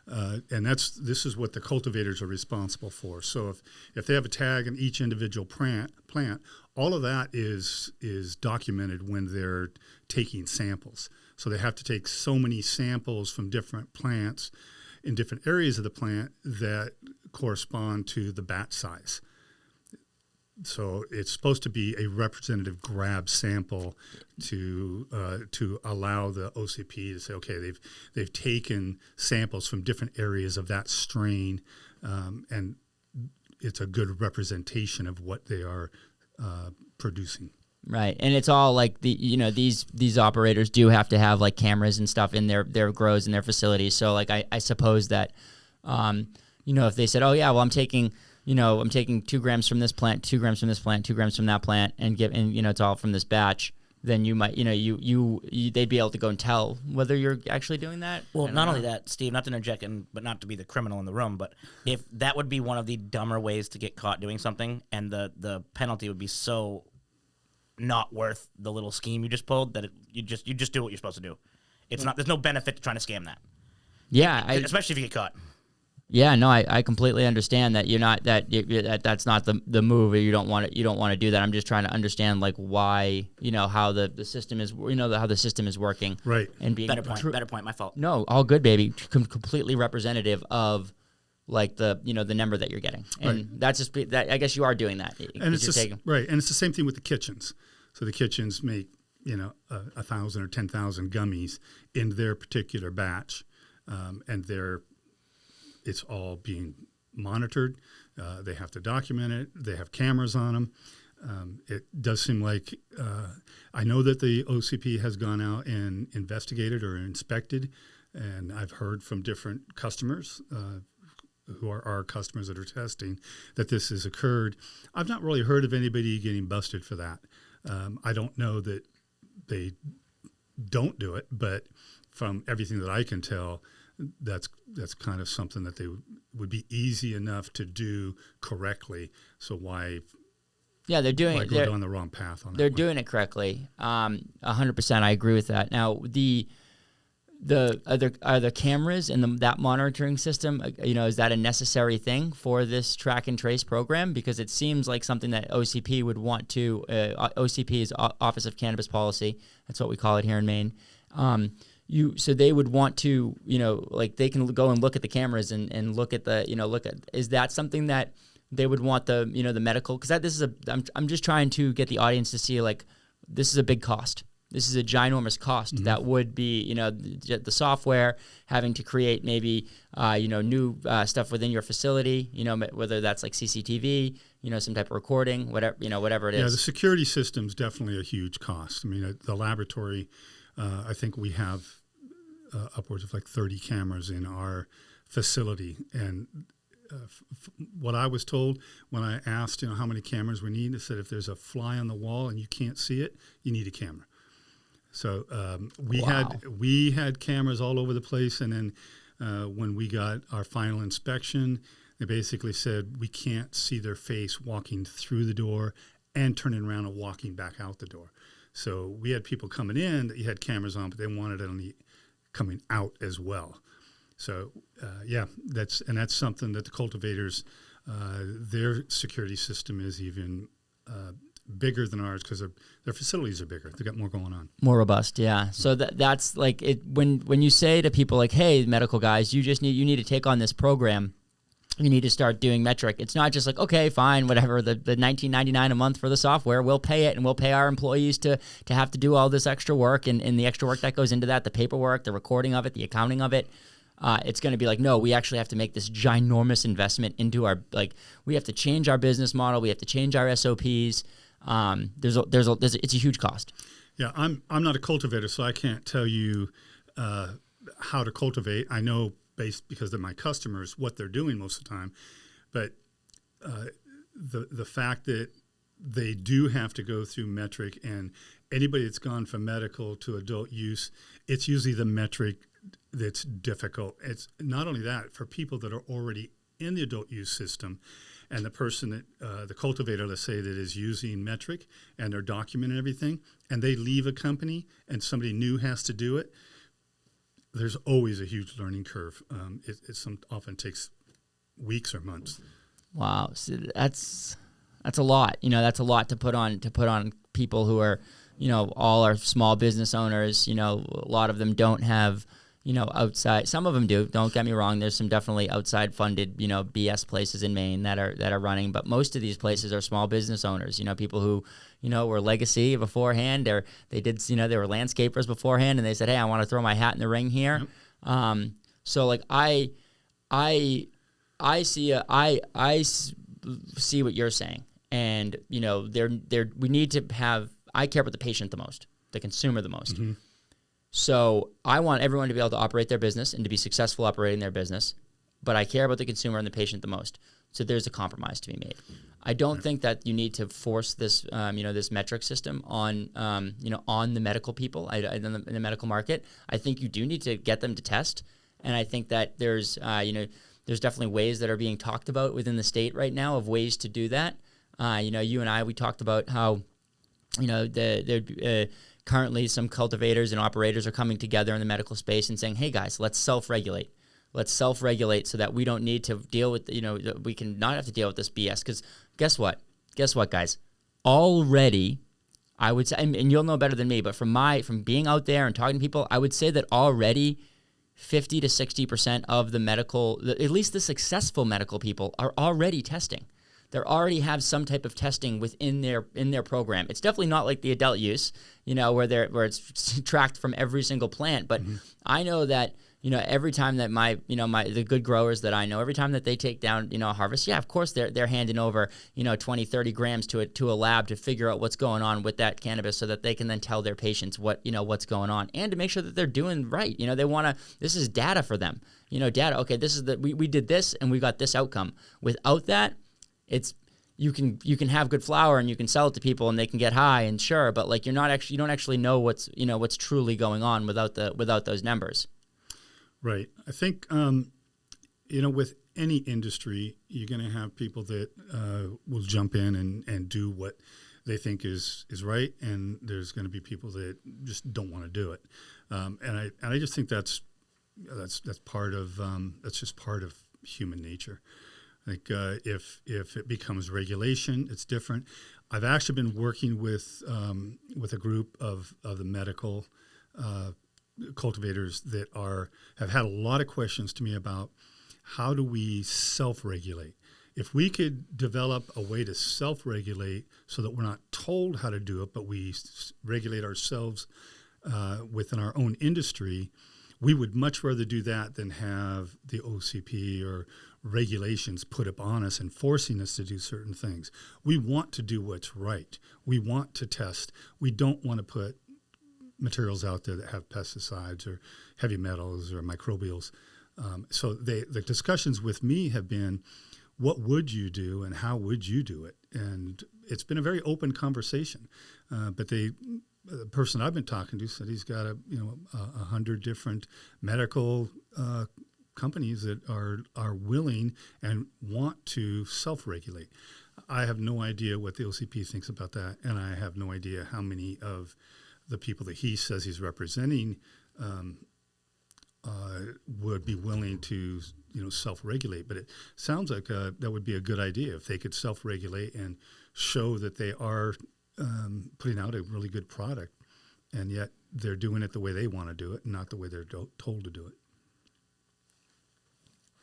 And this is what the cultivators are responsible for. So if they have a tag on each individual plant, all of that is documented when they're taking samples. So they have to take so many samples from different plants in different areas of the plant that correspond to the batch size. So it's supposed to be a representative grab sample to allow the OCP to say, okay, they've taken samples from different areas of that strain, and it's a good representation of what they are producing. Right, and it's all like these operators do have to have like cameras and stuff in their grows in their facilities. So like I suppose that if they said, oh yeah, well I'm taking 2 grams from this plant, 2 grams from this plant, 2 grams from that plant, and it's all from this batch, then you might they'd be able to go and tell whether you're actually doing that. Well, not only that, Steve, not to interject, but not to be the criminal in the room, but if that would be one of the dumber ways to get caught doing something, and the penalty would be so not worth the little scheme you just pulled that you just do what you're supposed to do. It's not. There's no benefit to trying to scam that. Yeah, especially if you get caught. Yeah, no, I completely understand that you're not that's not the move, or you don't want to do that. I'm just trying to understand like why, how the system is, how the system is working. Right. And being better point. My fault. No, all good, baby. Completely representative of like the the number that you're getting, and right. that's just that. I guess you are doing that. And it's right, and it's the same thing with the kitchens. So the kitchens make 1,000 or 10,000 gummies in their particular batch, and it's all being monitored. They have to document it. They have cameras on them. It does seem like I know that the OCP has gone out and investigated or inspected, and I've heard from different customers who are our customers that are testing that this has occurred. I've not really heard of anybody getting busted for that. I don't know that they don't do it, but from everything that I can tell, that's kind of something that they would be easy enough to do correctly. So why? Yeah, they're doing it. Go down the wrong path on that. They're doing it correctly. 100%. I agree with that. Now are the cameras and that monitoring system, is that a necessary thing for this track and trace program? Because it seems like something that OCP would want to. OCP is Office of Cannabis Policy. That's what we call it here in Maine. So they would want to, like they can go and look at the cameras and look at is that something that they would want the medical? Because I'm just trying to get the audience to see like this is a big cost. This is a ginormous cost. Mm-hmm. That would be, the software, having to create maybe, new stuff within your facility, whether that's like CCTV, some type of recording, whatever it is. Yeah, the security system's definitely a huge cost. I mean, the laboratory, I think we have upwards of like 30 cameras in our facility. And what I was told when I asked, how many cameras we need, they said if there's a fly on the wall and you can't see it, you need a camera. So we had cameras all over the place, and then when we got our final inspection, they basically said we can't see their face walking through the door and turning around and walking back out the door. So we had people coming in that you had cameras on, but they wanted it on the coming out as well. So that's something that the cultivators, their security system is even bigger than ours because their facilities are bigger. They got more going on. More robust, yeah. So that's like it. When you say to people like, "Hey, medical guys, you need to take on this program. You need to start doing metric." It's not just like, okay, fine, whatever. The $19.99 a month for the software, we'll pay it, and we'll pay our employees to have to do all this extra work and the extra work that goes into that, the paperwork, the recording of it, the accounting of it. It's going to be like, no, we actually have to make this ginormous investment into we have to change our business model. We have to change our SOPs. It's a huge cost. Yeah, I'm not a cultivator, so I can't tell you how to cultivate. I know because they're my customers what they're doing most of the time, but the fact that they do have to go through metric, and anybody that's gone from medical to adult use, it's usually the metric that's difficult. It's not only that, for people that are already in the adult use system, and the person that the cultivator, let's say, that is using metric and they're documenting everything, and they leave a company and somebody new has to do it, there's always a huge learning curve. It often takes weeks or months. Wow, so that's a lot. That's a lot to put on people who are, all are small business owners. A lot of them don't have outside. Some of them do. Don't get me wrong. There's some definitely outside funded, BS places in Maine that are running. But most of these places are small business owners. People who, were legacy beforehand, or they did, they were landscapers beforehand, and they said, hey, I want to throw my hat in the ring here. Yep. So like I see see what you're saying, and we need to have. I care about the patient the most, the consumer the most. Mm-hmm. So I want everyone to be able to operate their business and to be successful operating their business, but I care about the consumer and the patient the most. So there's a compromise to be made. I don't think that you need to force this, this metric system on, on the medical people in the medical market. I think you do need to get them to test, and I think that there's definitely ways that are being talked about within the state right now of ways to do that. You and I, we talked about how, currently some cultivators and operators are coming together in the medical space and saying, hey guys, let's self-regulate. Let's self-regulate so that we don't need to deal with, we can not have to deal with this BS. Because guess what, guys? Already, I would say, and you'll know better than me, but from being out there and talking to people, I would say that already 50 to 60% of the medical, at least the successful medical people, are already testing. They already have some type of testing within their program. It's definitely not like the adult use, where it's tracked from every single plant. But I know that every time that the good growers that I know, every time that they take down a harvest, of course they're handing over 20, 30 grams to a lab to figure out what's going on with that cannabis, so that they can then tell their patients what's going on, and to make sure that they're doing right. They want to. This is data for them. Data. Okay, this is we did this and we got this outcome. Without that, it's you can have good flower and you can sell it to people and they can get high, and sure, but like you don't actually know what's truly going on without those numbers. Right. I think with any industry, you're going to have people that will jump in and do what they think is right, and there's going to be people that just don't want to do it. And I just think that's part of that's just part of human nature. I think if it becomes regulation, it's different. I've actually been working with a group of the medical cultivators that have had a lot of questions to me about how do we self-regulate. If we could develop a way to self-regulate so that we're not told how to do it, but we regulate ourselves within our own industry, we would much rather do that than have the OCP or regulations put upon us and forcing us to do certain things. We want to do what's right. We want to test. We don't want to put materials out there that have pesticides or heavy metals or microbials. So the discussions with me have been, what would you do and how would you do it? And it's been a very open conversation. But the person I've been talking to said he's got 100 different medical companies that are willing and want to self-regulate. I have no idea what the OCP thinks about that, and I have no idea how many of the people that he says he's representing would be willing to self-regulate. But it sounds like that would be a good idea if they could self-regulate and show that they are putting out a really good product, and yet they're doing it the way they want to do it, and not the way they're told to do it.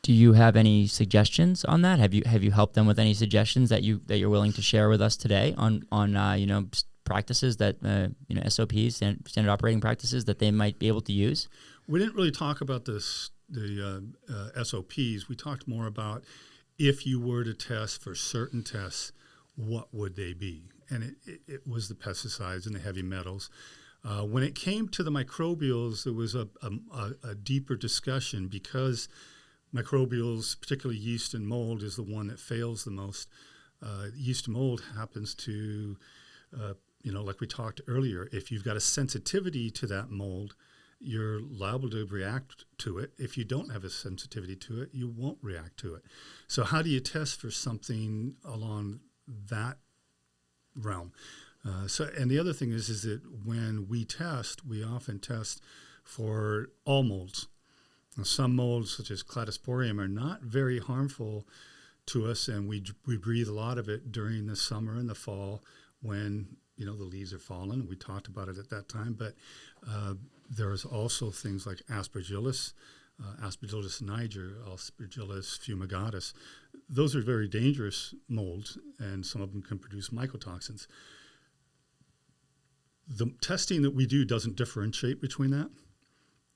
Do you have any suggestions on that? Have you helped them with any suggestions that you're willing to share with us today on practices that SOPs, standard operating practices, that they might be able to use? We didn't really talk about the SOPs. We talked more about if you were to test for certain tests, what would they be? And it was the pesticides and the heavy metals. When it came to the microbials, there was a deeper discussion because microbials, particularly yeast and mold, is the one that fails the most. Yeast and mold happens to, like we talked earlier, if you've got a sensitivity to that mold, you're liable to react to it. If you don't have a sensitivity to it, you won't react to it. So how do you test for something along that realm? And the other thing is that when we test, we often test for all molds. Now, some molds, such as cladosporium, are not very harmful to us, and we breathe a lot of it during the summer and the fall when the leaves are falling. We talked about it at that time, but There's also things like Aspergillus, Aspergillus niger, Aspergillus fumigatus. Those are very dangerous molds, and some of them can produce mycotoxins. The testing that we do doesn't differentiate between that.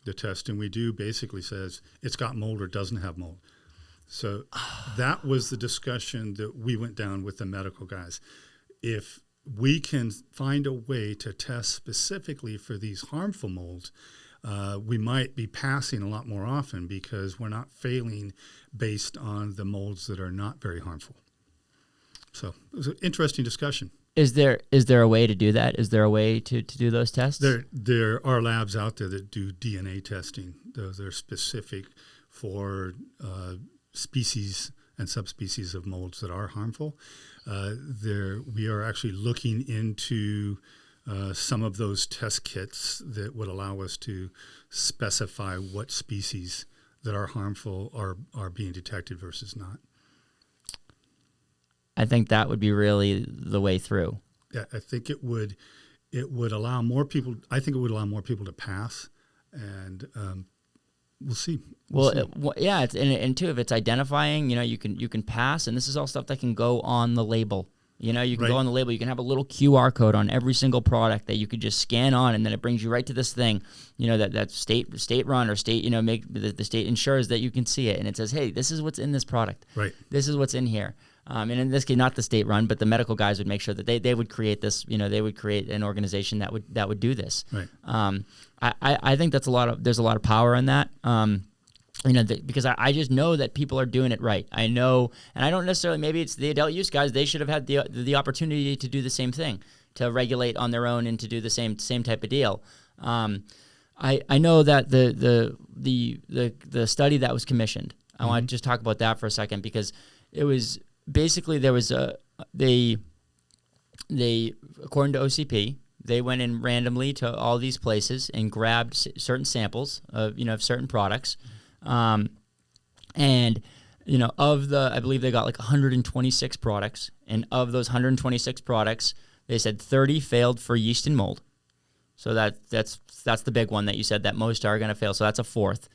The testing we do basically says it's got mold or doesn't have mold. So that was the discussion that we went down with the medical guys. If we can find a way to test specifically for these harmful molds, we might be passing a lot more often because we're not failing based on the molds that are not very harmful. So it was an interesting discussion. Is there a way to do that? Is there a way to do those tests? There are labs out there that do DNA testing. Those are specific for species and subspecies of molds that are harmful. We are actually looking into some of those test kits that would allow us to specify what species that are harmful are being detected versus not. I think that would be really the way through. Yeah, I think it would allow more people. I think it would allow more people to pass, and we'll see. Yeah, and too, if it's identifying, you can pass, and this is all stuff that can go on the label. You can go on the label. You can have a little QR code on every single product that you could just scan on, and then it brings you right to this thing. That state run or state. The state ensures that you can see it, and it says, "Hey, this is what's in this product. Right. This is what's in here." And in this case, not the state run, but the medical guys would make sure that they would create this. They would create an organization that would do this. Right. I think there's a lot of power in that. Because I just know that people are doing it right. I know, and I don't necessarily. Maybe it's the adult use guys. They should have had the opportunity to do the same thing, to regulate on their own and to do the same type of deal. I know that the study that was commissioned. I want to just talk about that for a second because it was basically there was they according to OCP. They went in randomly to all these places and grabbed certain samples of certain products. I believe they got like 126 products, and of those 126 products, they said 30 failed for yeast and mold. So that's the big one that you said that most are going to fail. So that's a fourth.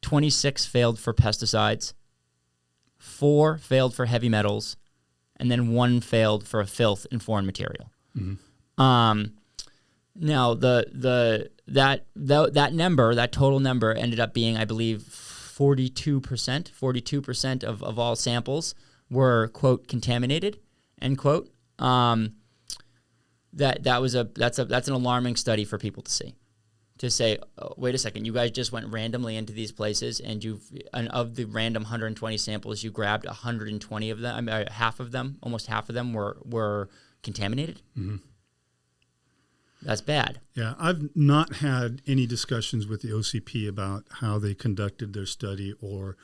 26 failed for pesticides, 4 failed for heavy metals, and then 1 failed for a filth and foreign material. Mm-hmm. Now that number, that total number, ended up being, I believe, 42%. 42% of all samples were, quote, contaminated, end quote. That's an alarming study for people to see. To say, oh, wait a second, you guys just went randomly into these places, and of the random 120 samples, you grabbed 120 of them. I mean, almost half of them were contaminated. Mm-hmm. That's bad. Yeah, I've not had any discussions with the OCP about how they conducted their study or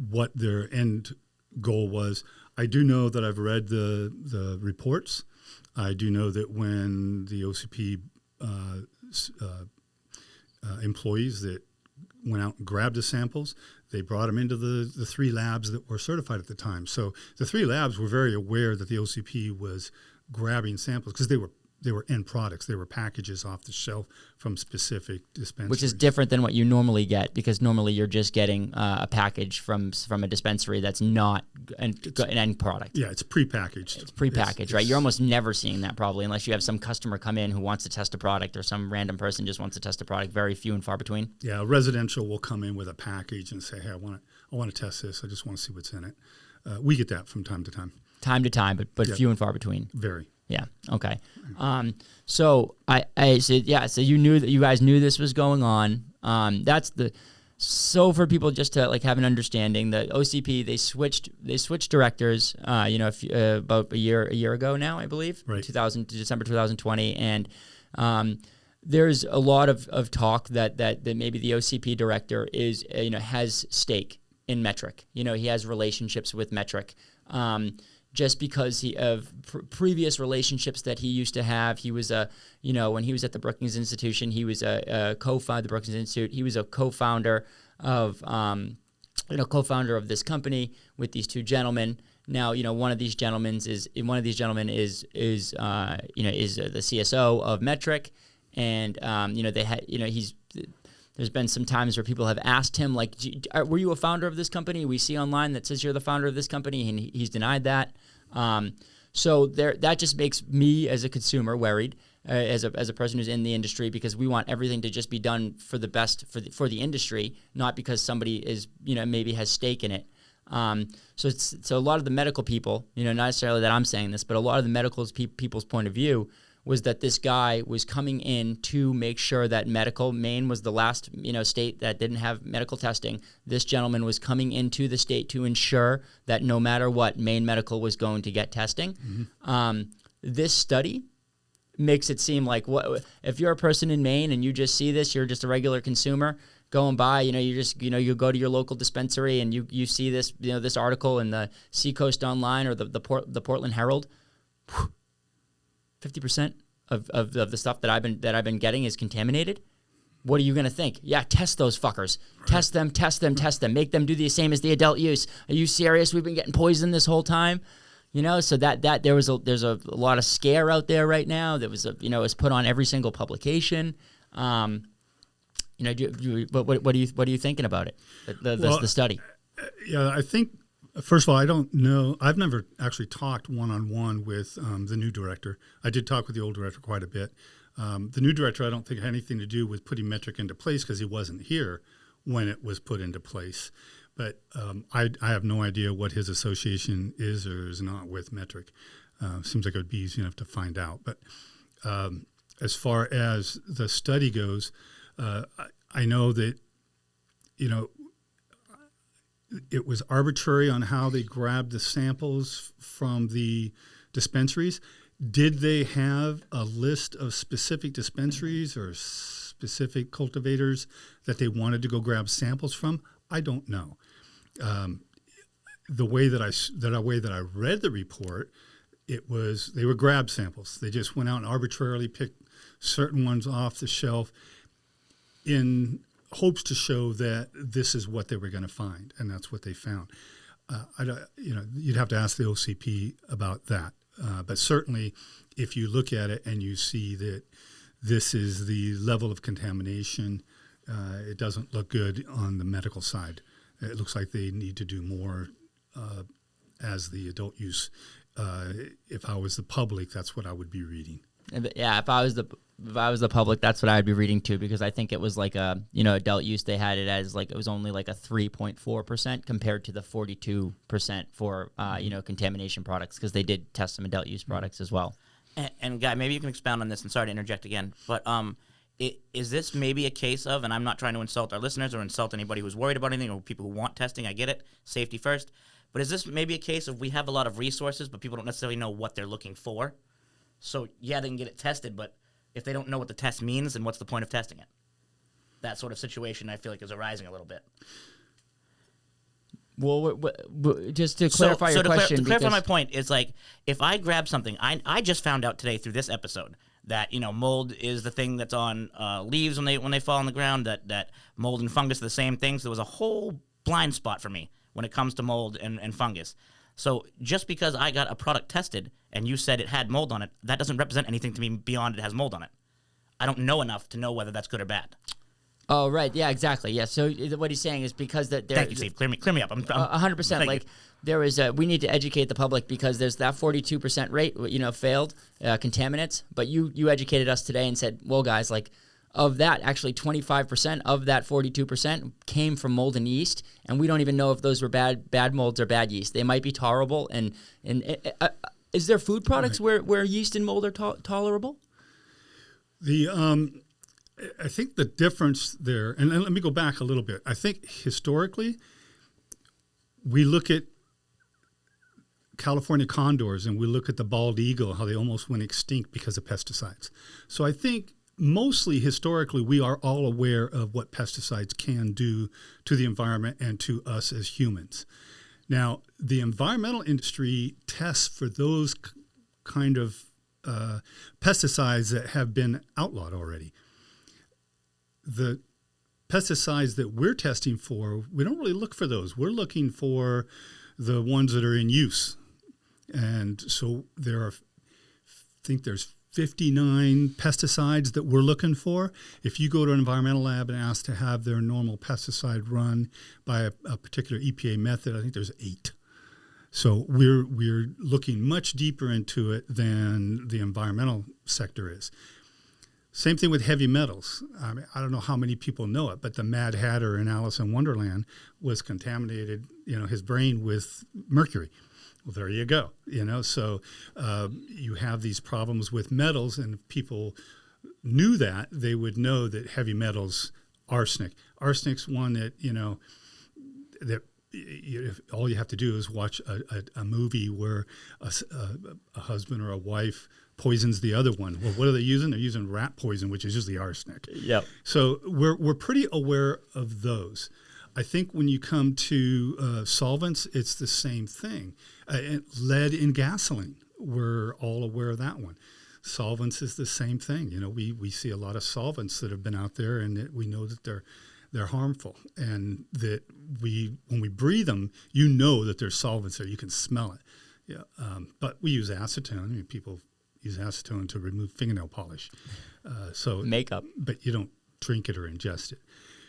what their end goal was. I do know that I've read the reports. I do know that when the OCP employees that went out and grabbed the samples, they brought them into the 3 labs that were certified at the time. So the 3 labs were very aware that the OCP was grabbing samples because they were end products. They were packages off the shelf from specific dispensaries. Which is different than what you normally get, because normally you're just getting a package from a dispensary that's not an end product. Yeah, it's prepackaged. It's prepackaged, right? You're almost never seeing that probably unless you have some customer come in who wants to test a product or some random person just wants to test a product. Very few and far between. Yeah, residential will come in with a package and say, hey, I want to test this. I just want to see what's in it. We get that from time to time. Time to time, but few and far between. Very. Yeah. Okay. So I said, yeah. So you guys knew this was going on. So for people just to have an understanding, the OCP they switched directors. About a year ago now, I believe. Right. December 2020, and there's a lot of talk that maybe the OCP director is has stake in metrc. He has relationships with metrc. Just because of previous relationships that he used to have. He was when he was at the Brookings Institution, he was a co-founder of the Brookings Institute. He was a co-founder of this company with these 2 gentlemen. Now, one of these gentlemen is the CSO of metrc, and they had there's been some times where people have asked him, like, were you a founder of this company? We see online that says you're the founder of this company, and he's denied that. So that just makes me as a consumer worried, as a person who's in the industry, because we want everything to just be done for the best for the industry, not because somebody is maybe has stake in it. So a lot of the medical people, not necessarily that I'm saying this, but a lot of the medical people's point of view was that this guy was coming in to make sure that Maine was the last, state that didn't have medical testing. This gentleman was coming into the state to ensure that no matter what, Maine Medical was going to get testing. Mm-hmm. This study makes it seem like if you're a person in Maine and you just see this, you're just a regular consumer going by, you go to your local dispensary and you see this, this article in the Seacoast Online or the Portland Herald. 50% of the stuff that I've been getting is contaminated. What are you going to think? Yeah, test those fuckers. Right. Test them. Make them do the same as the adult use. Are you serious? We've been getting poisoned this whole time. So that there's a lot of scare out there right now. That was was put on every single publication. But what are you thinking about it? The study. Yeah, I think. First of all, I don't know. I've never actually talked one-on-one with the new director. I did talk with the old director quite a bit. The new director, I don't think, had anything to do with putting metrc into place because he wasn't here when it was put into place. But I have no idea what his association is or is not with metrc. Seems like it would be easy enough to find out. But as far as the study goes, I know that, it was arbitrary on how they grabbed the samples from the dispensaries. Did they have a list of specific dispensaries or specific cultivators that they wanted to go grab samples from? I don't know. The way that I read the report, they were grab samples. They just went out and arbitrarily picked certain ones off the shelf in hopes to show that this is what they were going to find, and that's what they found. You'd have to ask the OCP about that. But certainly, if you look at it and you see that this is the level of contamination, it doesn't look good on the medical side. It looks like they need to do more as the adult use. If I was the public, that's what I would be reading. Yeah, if I was the public, that's what I'd be reading too, because I think it was like adult use. They had it as like it was only like a 3.4% compared to the 42% for contamination products, because they did test some adult use products as well. And Guy, maybe you can expound on this. And sorry to interject again, but is this maybe a case of? And I'm not trying to insult our listeners or insult anybody who's worried about anything or people who want testing. I get it, safety first. But is this maybe a case of we have a lot of resources, but people don't necessarily know what they're looking for? So, yeah, they can get it tested, but if they don't know what the test means, then what's the point of testing it? That sort of situation, I feel like, is arising a little bit. Well, just to clarify your question. To clarify my point, is like, if I grab something, I just found out today through this episode that, mold is the thing that's on leaves when they fall on the ground, that mold and fungus are the same thing. So there was a whole blind spot for me when it comes to mold and fungus. So just because I got a product tested and you said it had mold on it, that doesn't represent anything to me beyond it has mold on it. I don't know enough to know whether that's good or bad. Oh, right. Yeah, exactly. Yeah. So what he's saying is because that Thank you, Steve. Clear me up. I'm 100%. Like there is we need to educate the public because there's that 42% rate, failed contaminants. But you educated us today and said, well, guys, like of that, actually 25% of that 42% came from mold and yeast, and we don't even know if those were bad molds or bad yeast. They might be tolerable. And is there food products where yeast and mold are tolerable? I think the difference there, and let me go back a little bit. I think historically, we look at California condors and we look at the bald eagle, how they almost went extinct because of pesticides. So I think mostly historically, we are all aware of what pesticides can do to the environment and to us as humans. Now, the environmental industry tests for those kind of pesticides that have been outlawed already. The pesticides that we're testing for, we don't really look for those. We're looking for the ones that are in use. And so I think there's 59 pesticides that we're looking for. If you go to an environmental lab and ask to have their normal pesticide run by a particular EPA method, I think there's 8. So we're looking much deeper into it than the environmental sector is. Same thing with heavy metals. I mean, I don't know how many people know it, but the Mad Hatter in Alice in Wonderland was contaminated, his brain with mercury. Well, there you go. So you have these problems with metals, and if people knew that, they would know that heavy metals, arsenic's one that, that all you have to do is watch a movie where a husband or a wife poisons the other one. Well, what are they using? They're using rat poison, which is usually arsenic. Yep. So we're pretty aware of those. I think when you come to solvents, it's the same thing. Lead in gasoline, we're all aware of that one. Solvents is the same thing. We see a lot of solvents that have been out there, and that we know that they're harmful, and that when we breathe them, that there's solvents there. You can smell it. Yeah. But we use acetone. I mean, people use acetone to remove fingernail polish. So makeup. But you don't drink it or ingest it.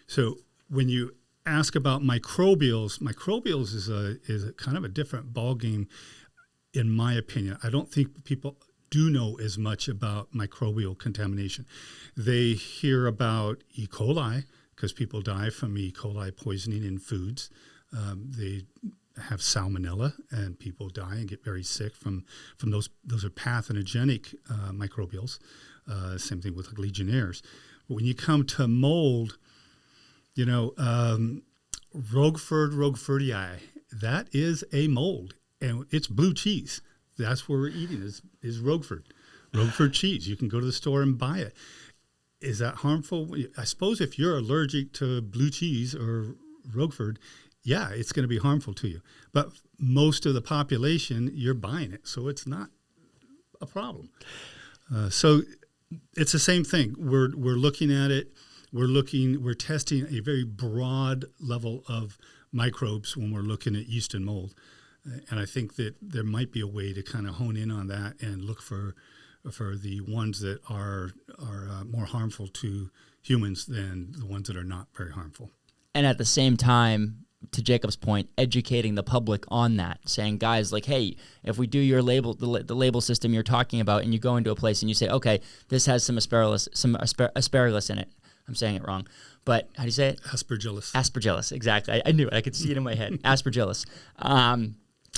So when you ask about microbials is a kind of a different ballgame, in my opinion. I don't think people do know as much about microbial contamination. They hear about E. coli because people die from E. coli poisoning in foods. They have salmonella, and people die and get very sick from those. Those are pathogenic microbials. Same thing with Legionnaires. But when you come to mold, Roquefort that is a mold, and it's blue cheese. That's what we're eating is Roquefort cheese. You can go to the store and buy it. Is that harmful? I suppose if you're allergic to blue cheese or Roquefort, yeah, it's going to be harmful to you. But most of the population, you're buying it, so it's not a problem. So it's the same thing. We're looking at it. We're testing a very broad level of microbes when we're looking at yeast and mold. And I think that there might be a way to kind of hone in on that and look for the ones that are more harmful to humans than the ones that are not very harmful. And at the same time, to Jacob's point, educating the public on that, saying, guys, like, hey, if we do your label, the label system you're talking about, and you go into a place and you say, okay, this has some asparagus in it. I'm saying it wrong, but how do you say it? Aspergillus. Aspergillus, exactly. I knew it. I could see it in my head. Aspergillus.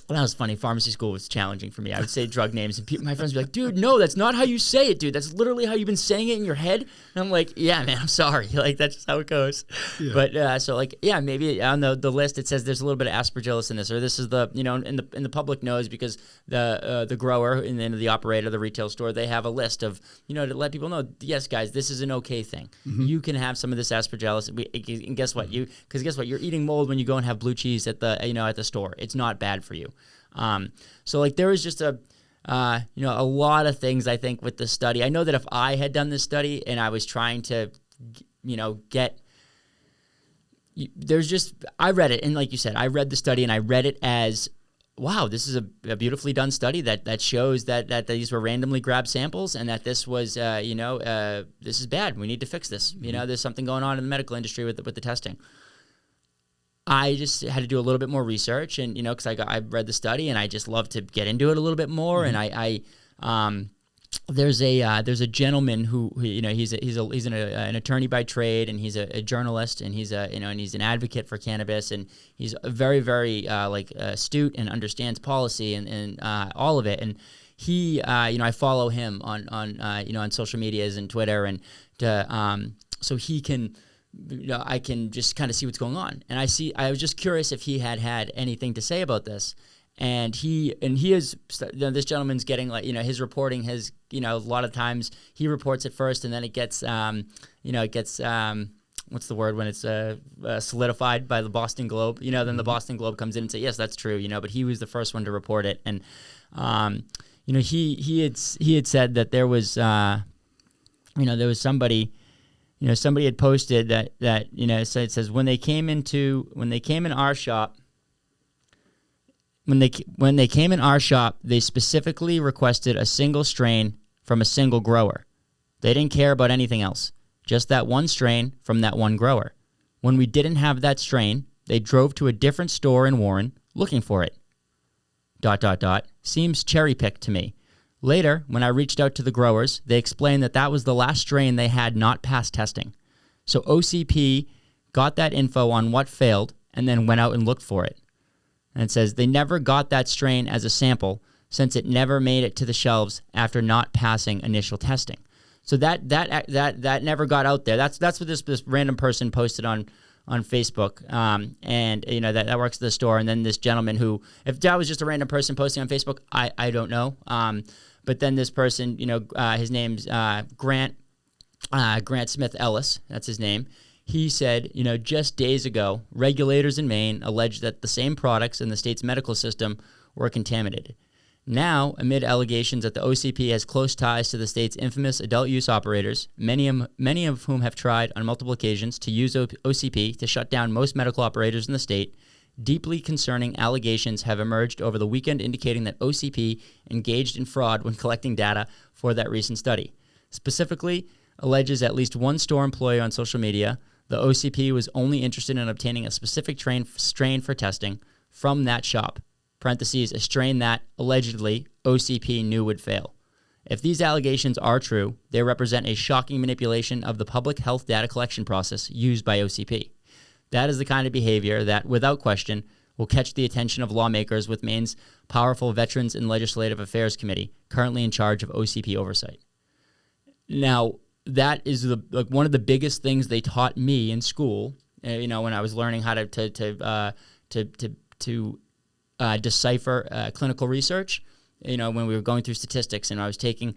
Well, that was funny. Pharmacy school was challenging for me. I would say drug names, and my friends would be like, dude, no, that's not how you say it, dude. That's literally how you've been saying it in your head. And I'm like, yeah, man, I'm sorry. Like, that's just how it goes. Yeah. But so, like, yeah, maybe on the list it says there's a little bit of aspergillus in this, or this is the, in the public knows because the grower and then the operator, the retail store, they have a list of, to let people know, yes, guys, this is an okay thing. Mm-hmm. You can have some of this aspergillus, and guess what? You're eating mold when you go and have blue cheese at the store. It's not bad for you. So like there was just a lot of things I think with the study. I know that if I had done this study and I was trying to, I read it, and like you said, I read the study and I read it as, wow, this is a beautifully done study that shows that these were randomly grabbed samples and that this was, this is bad. We need to fix this. There's something going on in the medical industry with the testing. I just had to do a little bit more research, and because I read the study, and I just love to get into it a little bit more. Mm-hmm. And there's a gentleman who he's an attorney by trade, and he's a journalist, and he's an advocate for cannabis, and he's very very astute and understands policy and all of it. And he I follow him on social medias and Twitter, and so he can. I can just kind of see what's going on, and I was just curious if he had anything to say about this, and he is this gentleman's getting his reporting has a lot of times he reports it first, and then it gets what's the word when it's solidified by the Boston Globe, then the Boston Globe comes in and say yes, that's true, but he was the first one to report it, and he had said that there was there was somebody. Somebody had posted that it says when they came in our shop, when they came in our shop, they specifically requested a single strain from a single grower. They didn't care about anything else, just that one strain from that one grower. When we didn't have that strain, they drove to a different store in Warren looking for it. ... Seems cherry-picked to me. Later, when I reached out to the growers, they explained that that was the last strain they had not passed testing. So OCP got that info on what failed and then went out and looked for it. And it says they never got that strain as a sample since it never made it to the shelves after not passing initial testing. So that never got out there. That's what this random person posted on Facebook, and you know that works at the store. And then this gentleman who, if that was just a random person posting on Facebook, I don't know. But then this person, you know, his name's Grant Smith Ellis. That's his name. He said, you know, just days ago, regulators in Maine alleged that the same products in the state's medical system were contaminated. Now, amid allegations that the OCP has close ties to the state's infamous adult use operators, many of whom have tried on multiple occasions to use OCP to shut down most medical operators in the state, deeply concerning allegations have emerged over the weekend indicating that OCP engaged in fraud when collecting data for that recent study. Specifically, alleges at least one store employee on social media, the OCP was only interested in obtaining a specific strain for testing from that shop. Parentheses, a strain that, allegedly, OCP knew would fail. If these allegations are true, they represent a shocking manipulation of the public health data collection process used by OCP. That is the kind of behavior that, without question, will catch the attention of lawmakers with Maine's powerful Veterans and Legislative Affairs Committee, currently in charge of OCP oversight. Now, that is one of the biggest things they taught me in school. You know, when I was learning how to decipher clinical research. You know, when we were going through statistics, and I was taking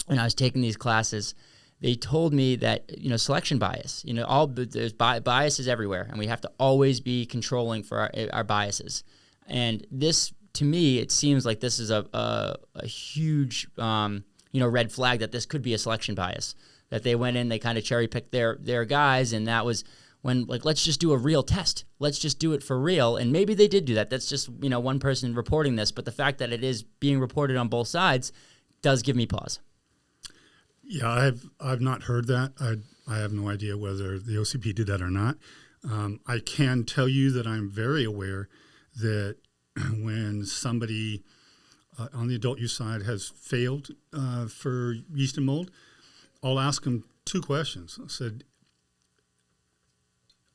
these classes, they told me that, you know, selection bias. You know, there's biases everywhere, and we have to always be controlling for our biases. And this, to me, it seems like this is a huge red flag that this could be a selection bias. That they went in, they kind of cherry picked their guys, and that was when, like, let's just do a real test. Let's just do it for real. And maybe they did do that. That's just, you know, one person reporting this. But the fact that it is being reported on both sides does give me pause. Yeah, I've not heard that. I have no idea whether the OCP did that or not. I can tell you that I'm very aware that when somebody on the adult use side has failed for yeast and mold, I'll ask them two questions. I said,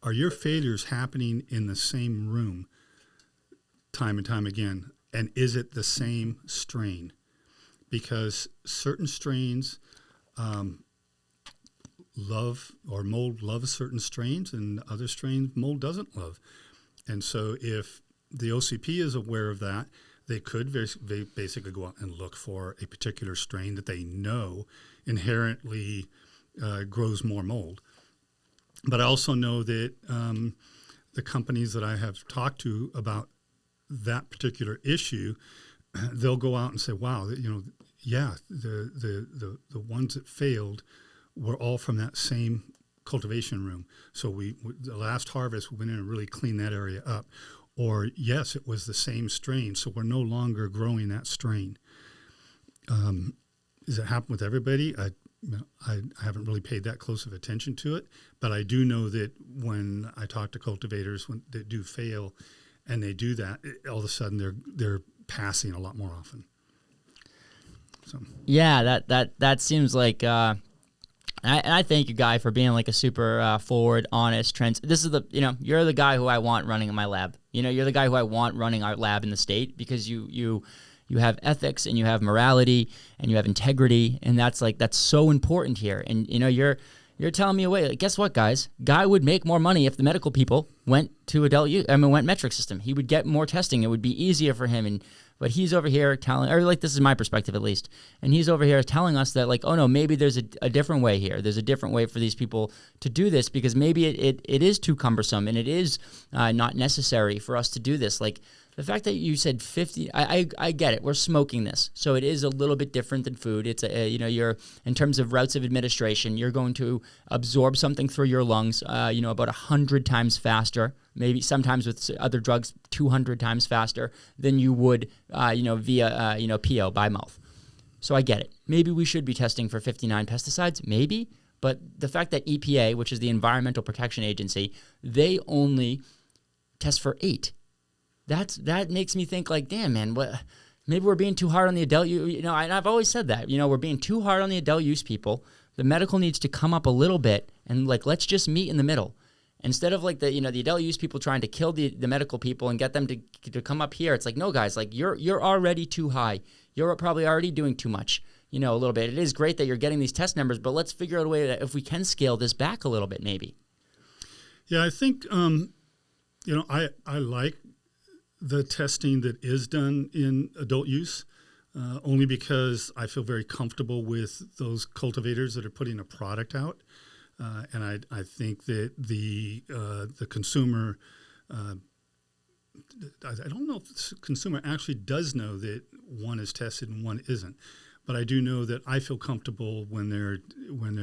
are your failures happening in the same room time and time again? And is it the same strain? Because certain strains love, or mold loves certain strains, and other strains mold doesn't love. And so if the OCP is aware of that, they could basically go out and look for a particular strain that they know inherently grows more mold. But I also know that the companies that I have talked to about that particular issue, they'll go out and say, "Wow, you know, yeah, the ones that failed were all from that same cultivation room. So the last harvest we went in and really cleaned that area up." Or yes, it was the same strain, so we're no longer growing that strain. Does it happen with everybody? I haven't really paid that close of attention to it, but I do know that when I talk to cultivators when they do fail, and they do that, all of a sudden they're passing a lot more often. So yeah, that seems like. I thank you, Guy, for being like a super forward, honest, This is you're the guy who I want running in my lab. You know, you're the guy who I want running our lab in the state because you have ethics and you have morality and you have integrity, and that's so important here. And you know, you're telling me away. Like, guess what, guys? Guy would make more money if the medical people went to went metric system. He would get more testing. It would be easier for him. But he's over here this is my perspective at least, and he's over here telling us that, like, oh no, maybe there's a different way here. There's a different way for these people to do this because maybe it is too cumbersome and it is not necessary for us to do this. Like, the fact that you said 50, I get it. We're smoking this, so it is a little bit different than food. It's you're in terms of routes of administration, you're going to absorb something through your lungs, about 100 times faster. Maybe sometimes with other drugs, 200 times faster than you would, via PO by mouth. So I get it. Maybe we should be testing for 59 pesticides, maybe. But the fact that EPA, which is the Environmental Protection Agency, they only test for 8. That makes me think like, damn, man, what? Maybe we're being too hard on the adult use. You know, and I've always said that. You know, we're being too hard on the adult use people. The medical needs to come up a little bit, and like, let's just meet in the middle. Instead of like the adult use people trying to kill the medical people and get them to come up here, it's like, no, guys, like you're already too high. You're probably already doing too much, a little bit. It is great that you're getting these test numbers, but let's figure out a way that if we can scale this back a little bit, maybe. Yeah, I think, I like the testing that is done in adult use, only because I feel very comfortable with those cultivators that are putting a product out. And I think that the consumer, I don't know if the consumer actually does know that one is tested and one isn't, but I do know that I feel comfortable when they're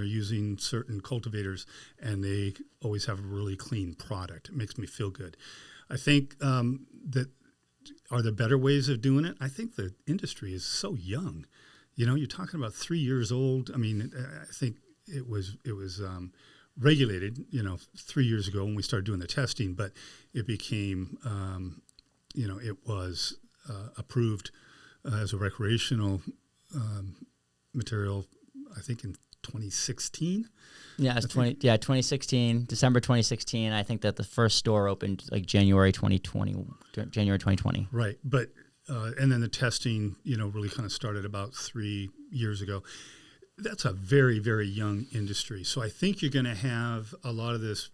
using certain cultivators and they always have a really clean product. It makes me feel good. I think that are there better ways of doing it? I think the industry is so young. You're talking about 3 years old. I mean, I think it was regulated, 3 years ago when we started doing the testing, but it became, it was approved as a recreational material, I think in 2016. Yeah, it's 2016, December 2016. I think that the first store opened like January 2020. Right, but and then the testing, really kind of started about 3 years ago. That's a very, very young industry. So I think you're going to have a lot of this,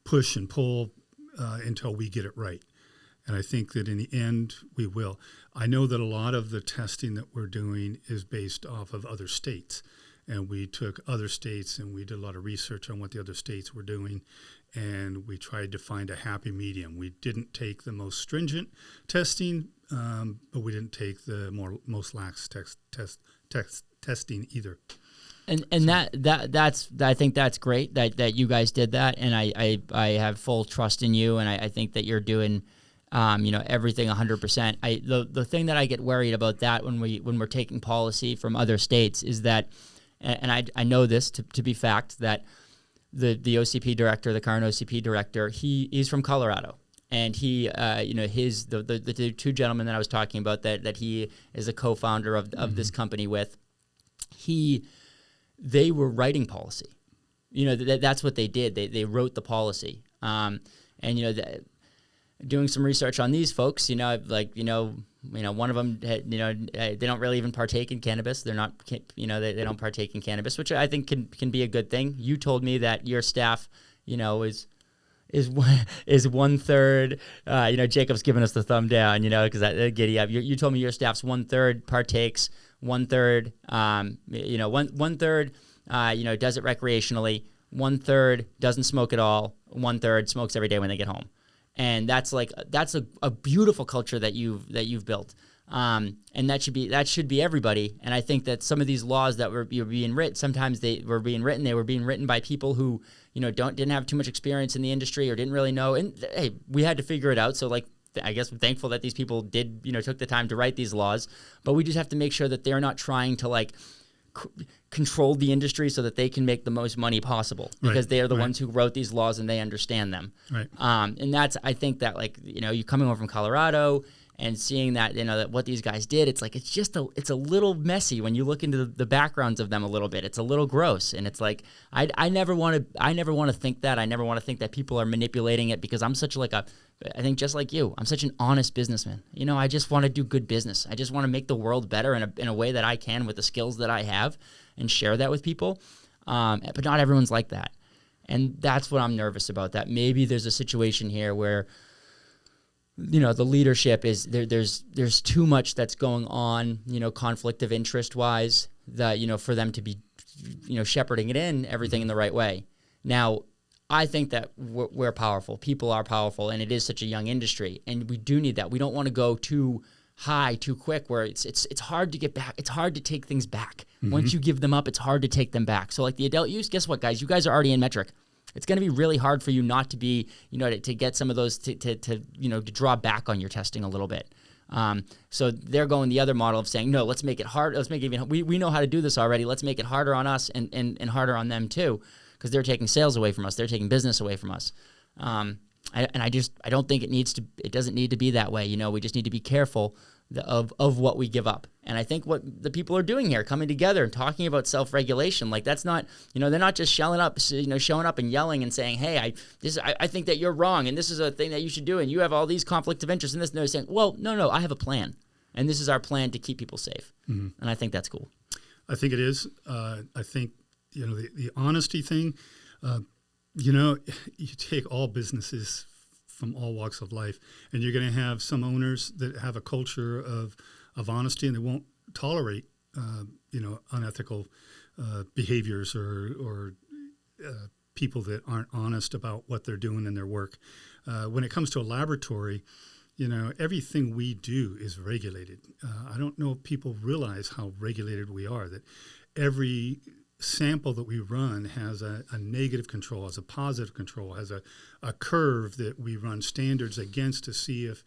push and pull until we get it right. And I think that in the end, we will. I know that a lot of the testing that we're doing is based off of other states. And we took other states and we did a lot of research on what the other states were doing. And we tried to find a happy medium. We didn't take the most stringent testing, but we didn't take the most lax testing either. And that's I think that's great that you guys did that, and I have full trust in you, and I think that you're doing everything 100%. The thing that I get worried about that when we're taking policy from other states is that, and I know this to be fact, that the OCP director, the current OCP director, he's from Colorado. And he, the two gentlemen that I was talking about that he is a co-founder of this company with, they were writing policy. That's what they did. They wrote the policy. Doing some research on these folks, one of them, they don't really even partake in cannabis. They're not, they don't partake in cannabis, which I think can be a good thing. You told me that your staff, is 1/3. Jacob's giving us the thumb down, because that giddy up. You told me your staff's 1/3 partakes, 1/3, 1/3, does it recreationally, 1/3 doesn't smoke at all, 1/3 smokes every day when they get home. And that's a beautiful culture that you've built. And that should be everybody. And I think that some of these laws that were being written, sometimes they were being written by people who, didn't have too much experience in the industry or didn't really know. And hey, we had to figure it out. So I guess I'm thankful that these people did, took the time to write these laws, but we just have to make sure that they're not trying to control the industry so that they can make the most money possible, because they are the ones who wrote these laws and they understand them. Right. And that's, I think that you coming over from Colorado and seeing that, that what these guys did, it's it's a little messy when you look into the backgrounds of them a little bit. It's a little gross. And it's I never want to think that. I never want to think that people are manipulating it, because I'm such I think just like you, I'm such an honest businessman. I just want to do good business. I just want to make the world better in a way that I can with the skills that I have and share that with people. But not everyone's like that. And that's what I'm nervous about, that maybe there's a situation here where the leadership is there's too much that's going on, conflict of interest wise, that, for them to be, shepherding it in everything in the right way. Now, I think that we're powerful. People are powerful, and it is such a young industry, and we do need that. We don't want to go too high too quick, where it's hard to get back. It's hard to take things back. Mm-hmm. Once you give them up, it's hard to take them back. So the adult use, guess what, guys? You guys are already in metric. It's going to be really hard for you not to be, to get some of those to draw back on your testing a little bit. So they're going the other model of saying, no, let's make it hard. Let's make it even. We know how to do this already. Let's make it harder on us and harder on them too, because they're taking sales away from us. They're taking business away from us. I don't think it doesn't need to be that way. We just need to be careful of what we give up. And I think what the people are doing here, coming together and talking about self-regulation, like that's not, they're not just showing up and yelling and saying, hey, I think that you're wrong and this is a thing that you should do and you have all these conflicts of interest in this. And they're saying, well, no, I have a plan. And this is our plan to keep people safe. Mm-hmm. And I think that's cool. I think it is. I think, the honesty thing, you take all businesses from all walks of life, and you're going to have some owners that have a culture of honesty, and they won't tolerate, unethical behaviors or people that aren't honest about what they're doing in their work. When it comes to a laboratory, everything we do is regulated. I don't know if people realize how regulated we are, that every sample that we run has a negative control, has a positive control, has a curve that we run standards against to see if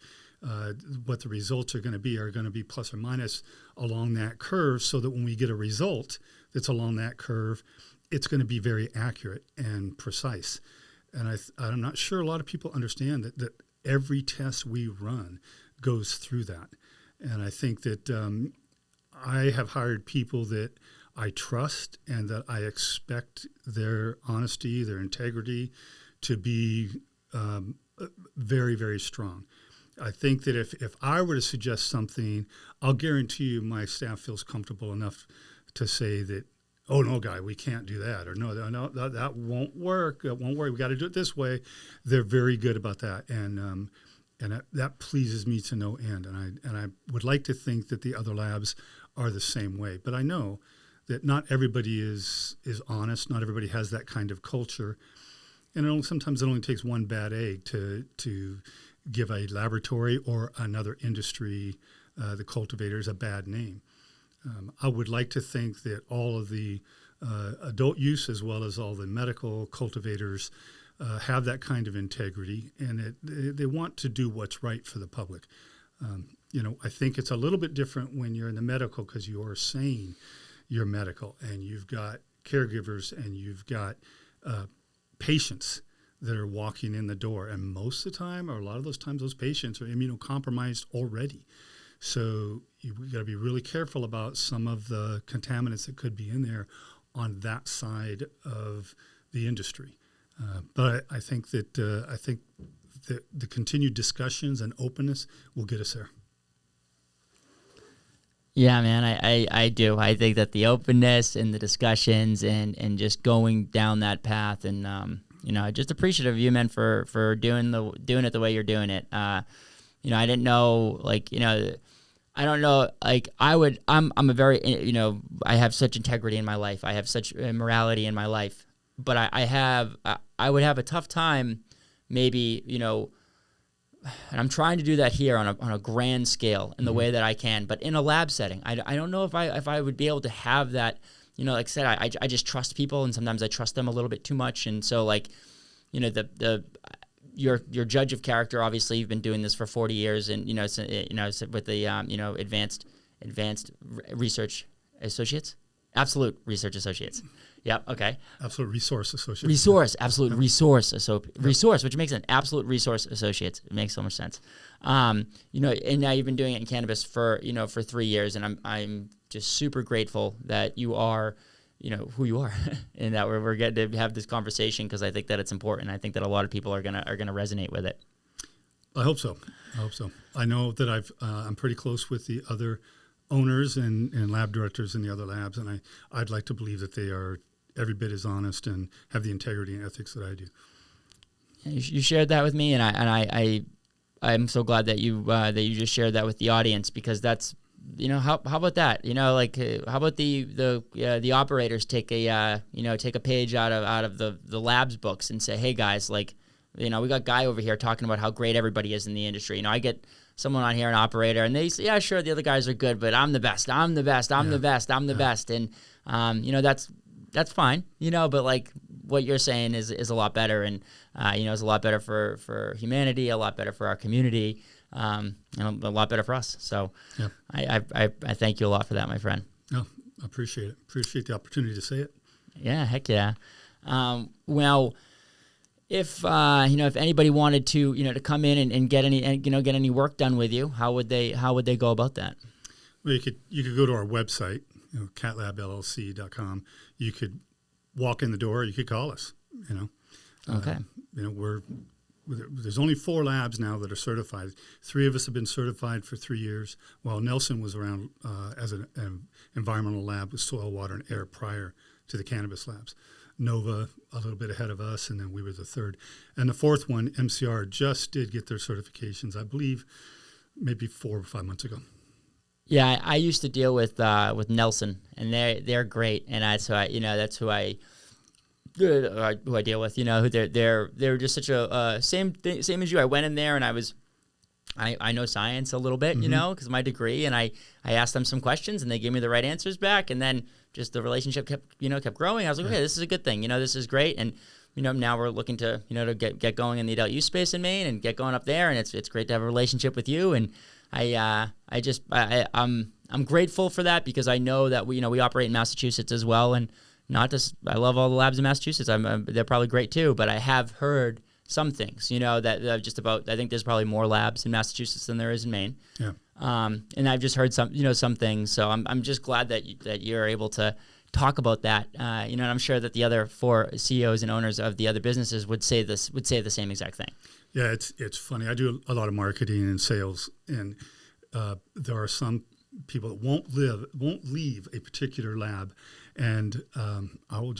what the results are going to be plus or minus along that curve, so that when we get a result that's along that curve, it's going to be very accurate and precise. And I'm not sure a lot of people understand that every test we run goes through that. And I think that I have hired people that I trust and that I expect their honesty, their integrity to be very, very strong. I think that if I were to suggest something, I'll guarantee you my staff feels comfortable enough to say that, oh, no, Guy, we can't do that. Or no, that won't work. That won't work. We got to do it this way. They're very good about that. And that pleases me to no end. And I would like to think that the other labs are the same way. But I know that not everybody is honest. Not everybody has that kind of culture. And sometimes it only takes one bad egg to give a laboratory or another industry, the cultivators, a bad name. I would like to think that all of the adult use as well as all the medical cultivators have that kind of integrity, and they want to do what's right for the public. I think it's a little bit different when you're in the medical, because you are saying you're medical and you've got caregivers and you've got patients that are walking in the door. And most of the time, or a lot of those times, those patients are immunocompromised already. So you've got to be really careful about some of the contaminants that could be in there on that side of the industry. But I think that the continued discussions and openness will get us there. Yeah, man, I do. I think that the openness and the discussions and just going down that path, and just appreciative of you, man, for doing it the way you're doing it. I didn't know, I don't know, I'm a very, I have such integrity in my life. I have such morality in my life, but I would have a tough time maybe, and I'm trying to do that here on a grand scale in the way that I can, but in a lab setting, I don't know if I would be able to have that. Like I said, I just trust people, and sometimes I trust them a little bit too much, and so your judge of character. Obviously, you've been doing this for 40 years, and with the advanced research associates, absolute research associates. Yep. Okay. Absolute resource associates. Resource, which makes sense. Absolute resource associates. It makes so much sense. And now you've been doing it in cannabis for 3 years, and I'm just super grateful that you are, who you are, and that we're getting to have this conversation, because I think that it's important. I think that a lot of people are gonna resonate with it. I hope so. I know that I'm pretty close with the other owners and lab directors in the other labs, and I'd like to believe that they are every bit as honest and have the integrity and ethics that I do. You shared that with me, and I'm so glad that you just shared that with the audience, because that's, how about that? How about the operators take a page out of the labs books and say, hey guys, we got Guy over here talking about how great everybody is in the industry. I get someone on here, an operator, and they say, yeah, sure, the other guys are good, but I'm the best. I'm the best. And that's fine, but what you're saying is a lot better, and is a lot better for humanity, a lot better for our community, and a lot better for us. So Yeah. I thank you a lot for that, my friend. No, I appreciate it. Appreciate the opportunity to say it. Yeah, heck yeah. Well, if if anybody wanted to to come in and get any work done with you, how would they go about that? Well, you could go to our website, catlabllc.com. You could walk in the door. You could call us. Okay. There's only 4 labs now that are certified. 3 of us have been certified for 3 years, while Nelson was around as an environmental lab with soil, water, and air prior to the cannabis labs. Nova, a little bit ahead of us, and then we were the 3rd. And the 4th one, MCR, just did get their certifications, I believe, maybe 4 or 5 months ago. Yeah, I used to deal with Nelson, and they're great, and that's who I deal with. Who they're just such a same as you. I went in there and I know science a little bit, because of my degree, and I asked them some questions and they gave me the right answers back, and then just the relationship kept growing. I was like, okay, this is a good thing. This is great, and now we're looking to to get going in the adult use space in Maine and get going up there, and it's great to have a relationship with you, and I'm grateful for that, because I know that we operate in Massachusetts as well, and I love all the labs in Massachusetts. They're probably great too, but I have heard some things, that just about, I think there's probably more labs in Massachusetts than there is in Maine. Yeah. And I've just heard some things. So I'm just glad that you're able to talk about that. And I'm sure that the other 4 CEOs and owners of the other businesses would say the same exact thing. Yeah, it's funny. I do a lot of marketing and sales, and there are some people that won't leave a particular lab, and I'll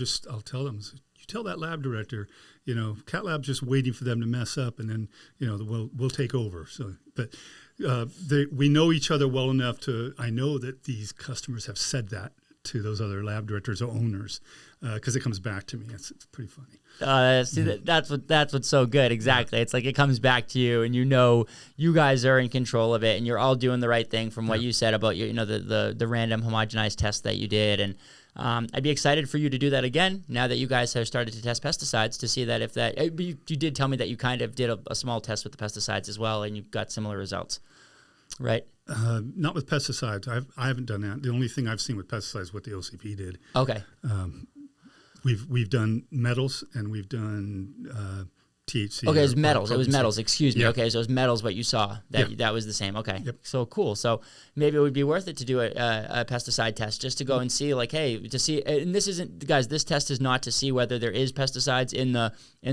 tell them, you tell that lab director, CATLAB's just waiting for them to mess up, and then we'll take over. So, but we know each other well enough I know that these customers have said that to those other lab directors or owners, because it comes back to me. It's pretty funny. That's what's so good. Exactly. It's like it comes back to you, and you guys are in control of it, and you're all doing the right thing from what you said about the random homogenized test that you did. And I'd be excited for you to do that again now that you guys have started to test pesticides, to see that if that you did tell me that you kind of did a small test with the pesticides as well, and you got similar results, right? Not with pesticides. I haven't done that. The only thing I've seen with pesticides is what the OCP did. Okay. We've done metals, and we've done THC. Okay, it was metals. It was metals. Excuse me. Yeah. Okay, so it was metals, but you saw that was the same. Okay. Yep. So cool. So maybe it would be worth it to do a pesticide test, just to go and see, like, hey, to see. And this isn't, guys. This test is not to see whether there is pesticides in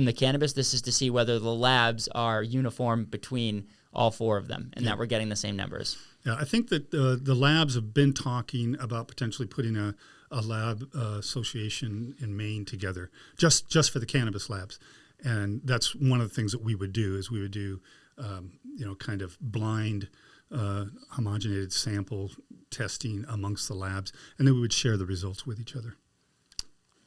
the cannabis. This is to see whether the labs are uniform between all 4 of them, and that we're getting the same numbers. Yeah, I think that the labs have been talking about potentially putting a lab association in Maine together, just for the cannabis labs. And that's one of the things that we would do, is we would do, kind of blind homogenated sample testing amongst the labs, and then we would share the results with each other.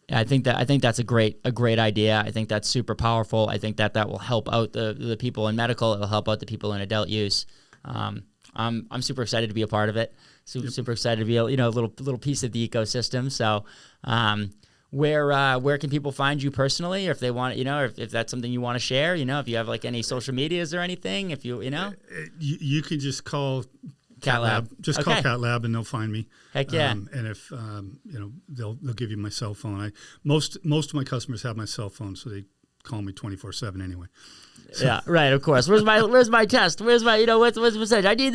I think that's a great idea. I think that's super powerful. I think that will help out the people in medical. It'll help out the people in adult use. I'm super excited to be a part of it. Super excited to be a little piece of the ecosystem. So, where can people find you personally, or if they want, if that's something you want to share, if you have like any social medias or anything, if you you can just call CATLAB. Just call CATLAB and they'll find me. Heck yeah. And if they'll give you my cell phone. Most of my customers have my cell phone, so they call me 24/7 anyway. So. Yeah, right. Of course. Where's my test? Where's my what's the percentage? I need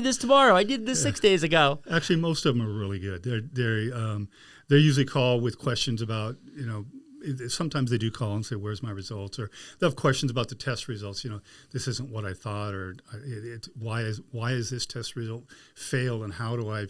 this tomorrow. I did this 6 days ago. Actually, most of them are really good. They usually call with questions about Sometimes they do call and say, "Where's my results?" Or they'll have questions about the test results. This isn't what I thought, or why is this test result failed, and how do I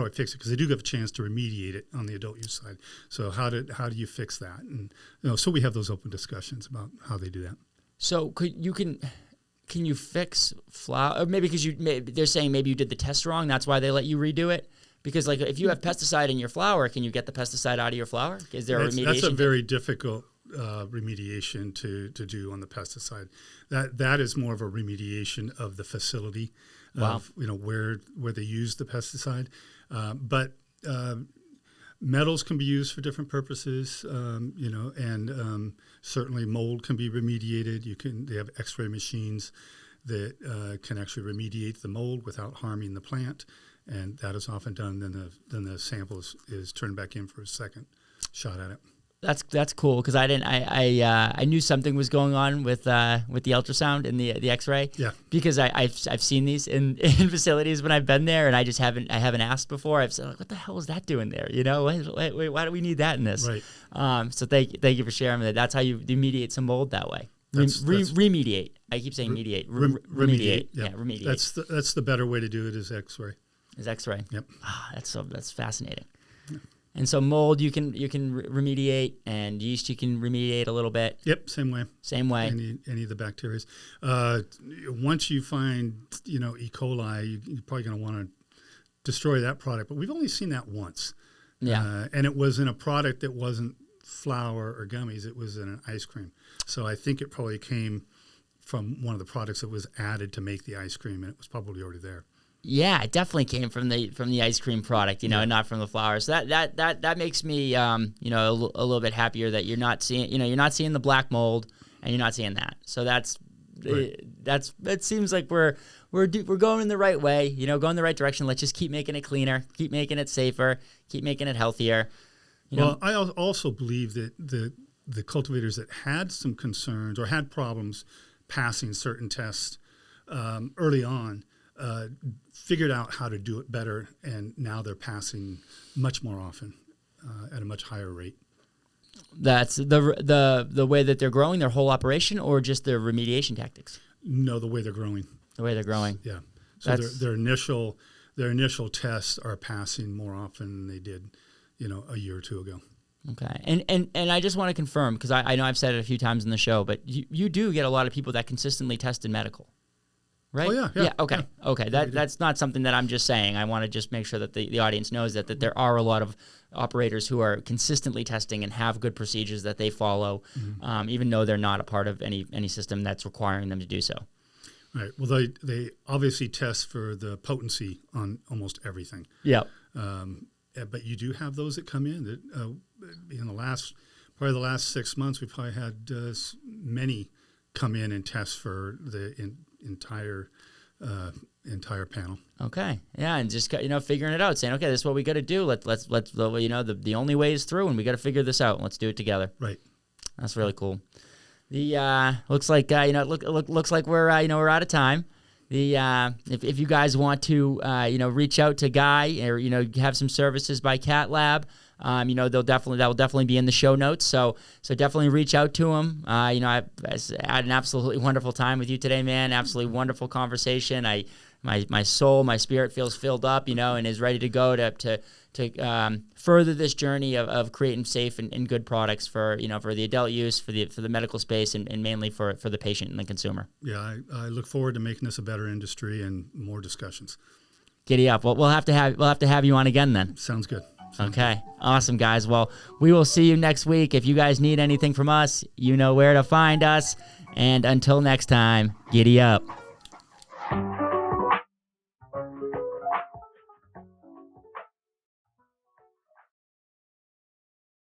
fix it? Because they do have a chance to remediate it on the adult use side. So how do you fix that? And so we have those open discussions about how they do that. So can you fix flower? Or maybe because they're saying maybe you did the test wrong. That's why they let you redo it. Because like if you have pesticide in your flower, can you get the pesticide out of your flower? Is there a remediation? That's a very difficult remediation to do on the pesticide. That is more of a remediation of the facility, of where they use the pesticide. But metals can be used for different purposes, and certainly mold can be remediated. They have X-ray machines that can actually remediate the mold without harming the plant, and that is often done. Then the sample is turned back in for a second shot at it. That's cool because I knew something was going on with the ultrasound and the X-ray. Yeah. Because I've seen these in facilities when I've been there, and I haven't asked before. I've said, like, what the hell is that doing there? You know, wait, why do we need that in this? Right. So thank you for sharing that. That's how you remediate some mold that way. Remediate. I keep saying mediate. Remediate. Yeah. Yeah, remediate. That's the better way to do it is X-ray. Is X-ray. Yep. That's fascinating. Yeah. And so mold you can remediate, and yeast you can remediate a little bit. Yep, same way. Same way. Any of the bacteria. Once you find E. coli, you're probably going to want to destroy that product. But we've only seen that once. Yeah. And it was in a product that wasn't flour or gummies. It was in an ice cream. So I think it probably came from one of the products that was added to make the ice cream, and it was probably already there. Yeah, it definitely came from the ice cream product, and not from the flour. So that makes me, a little bit happier that you're not seeing the black mold, and you're not seeing that. So that seems like we're going in the right way, going the right direction. Let's just keep making it cleaner, keep making it safer, keep making it healthier. Well, I also believe that the cultivators that had some concerns or had problems passing certain tests early on. Figured out how to do it better, and now they're passing much more often at a much higher rate. That's the way that they're growing their whole operation, or just their remediation tactics? No, the way they're growing. The way they're growing. Yeah. So their initial tests are passing more often than they did, a year or two ago. Okay. And I just want to confirm, because I know I've said it a few times in the show, but you do get a lot of people that consistently test in medical. Right? Oh, yeah. Okay. Yeah. Okay. That's not something that I'm just saying. I want to just make sure that the audience knows that there are a lot of operators who are consistently testing and have good procedures that they follow, even though they're not a part of any system that's requiring them to do so. Right. Well, they obviously test for the potency on almost everything. Yeah. But you do have those that come in that in the last 6 months, we've probably had many come in and test for the entire panel. Okay. Yeah, and just figuring it out, saying, okay, this is what we got to do. Let's the only way is through, and we got to figure this out. Let's do it together. Right. That's really cool. The looks like looks like we're we're out of time. If you guys want to reach out to Guy, or have some services by CATLAB, that will definitely be in the show notes. So definitely reach out to him. I had an absolutely wonderful time with you today, man. Absolutely wonderful conversation. My soul, my spirit feels filled up, and is ready to go to further this journey of creating safe and good products for the adult use, for the medical space, and mainly for the patient and the consumer. Yeah, I look forward to making this a better industry and more discussions. Giddy up. Well, we'll have to have you on again then. Sounds good. Okay. Awesome, guys. Well, we will see you next week. If you guys need anything from us, you know where to find us. And until next time, giddy up.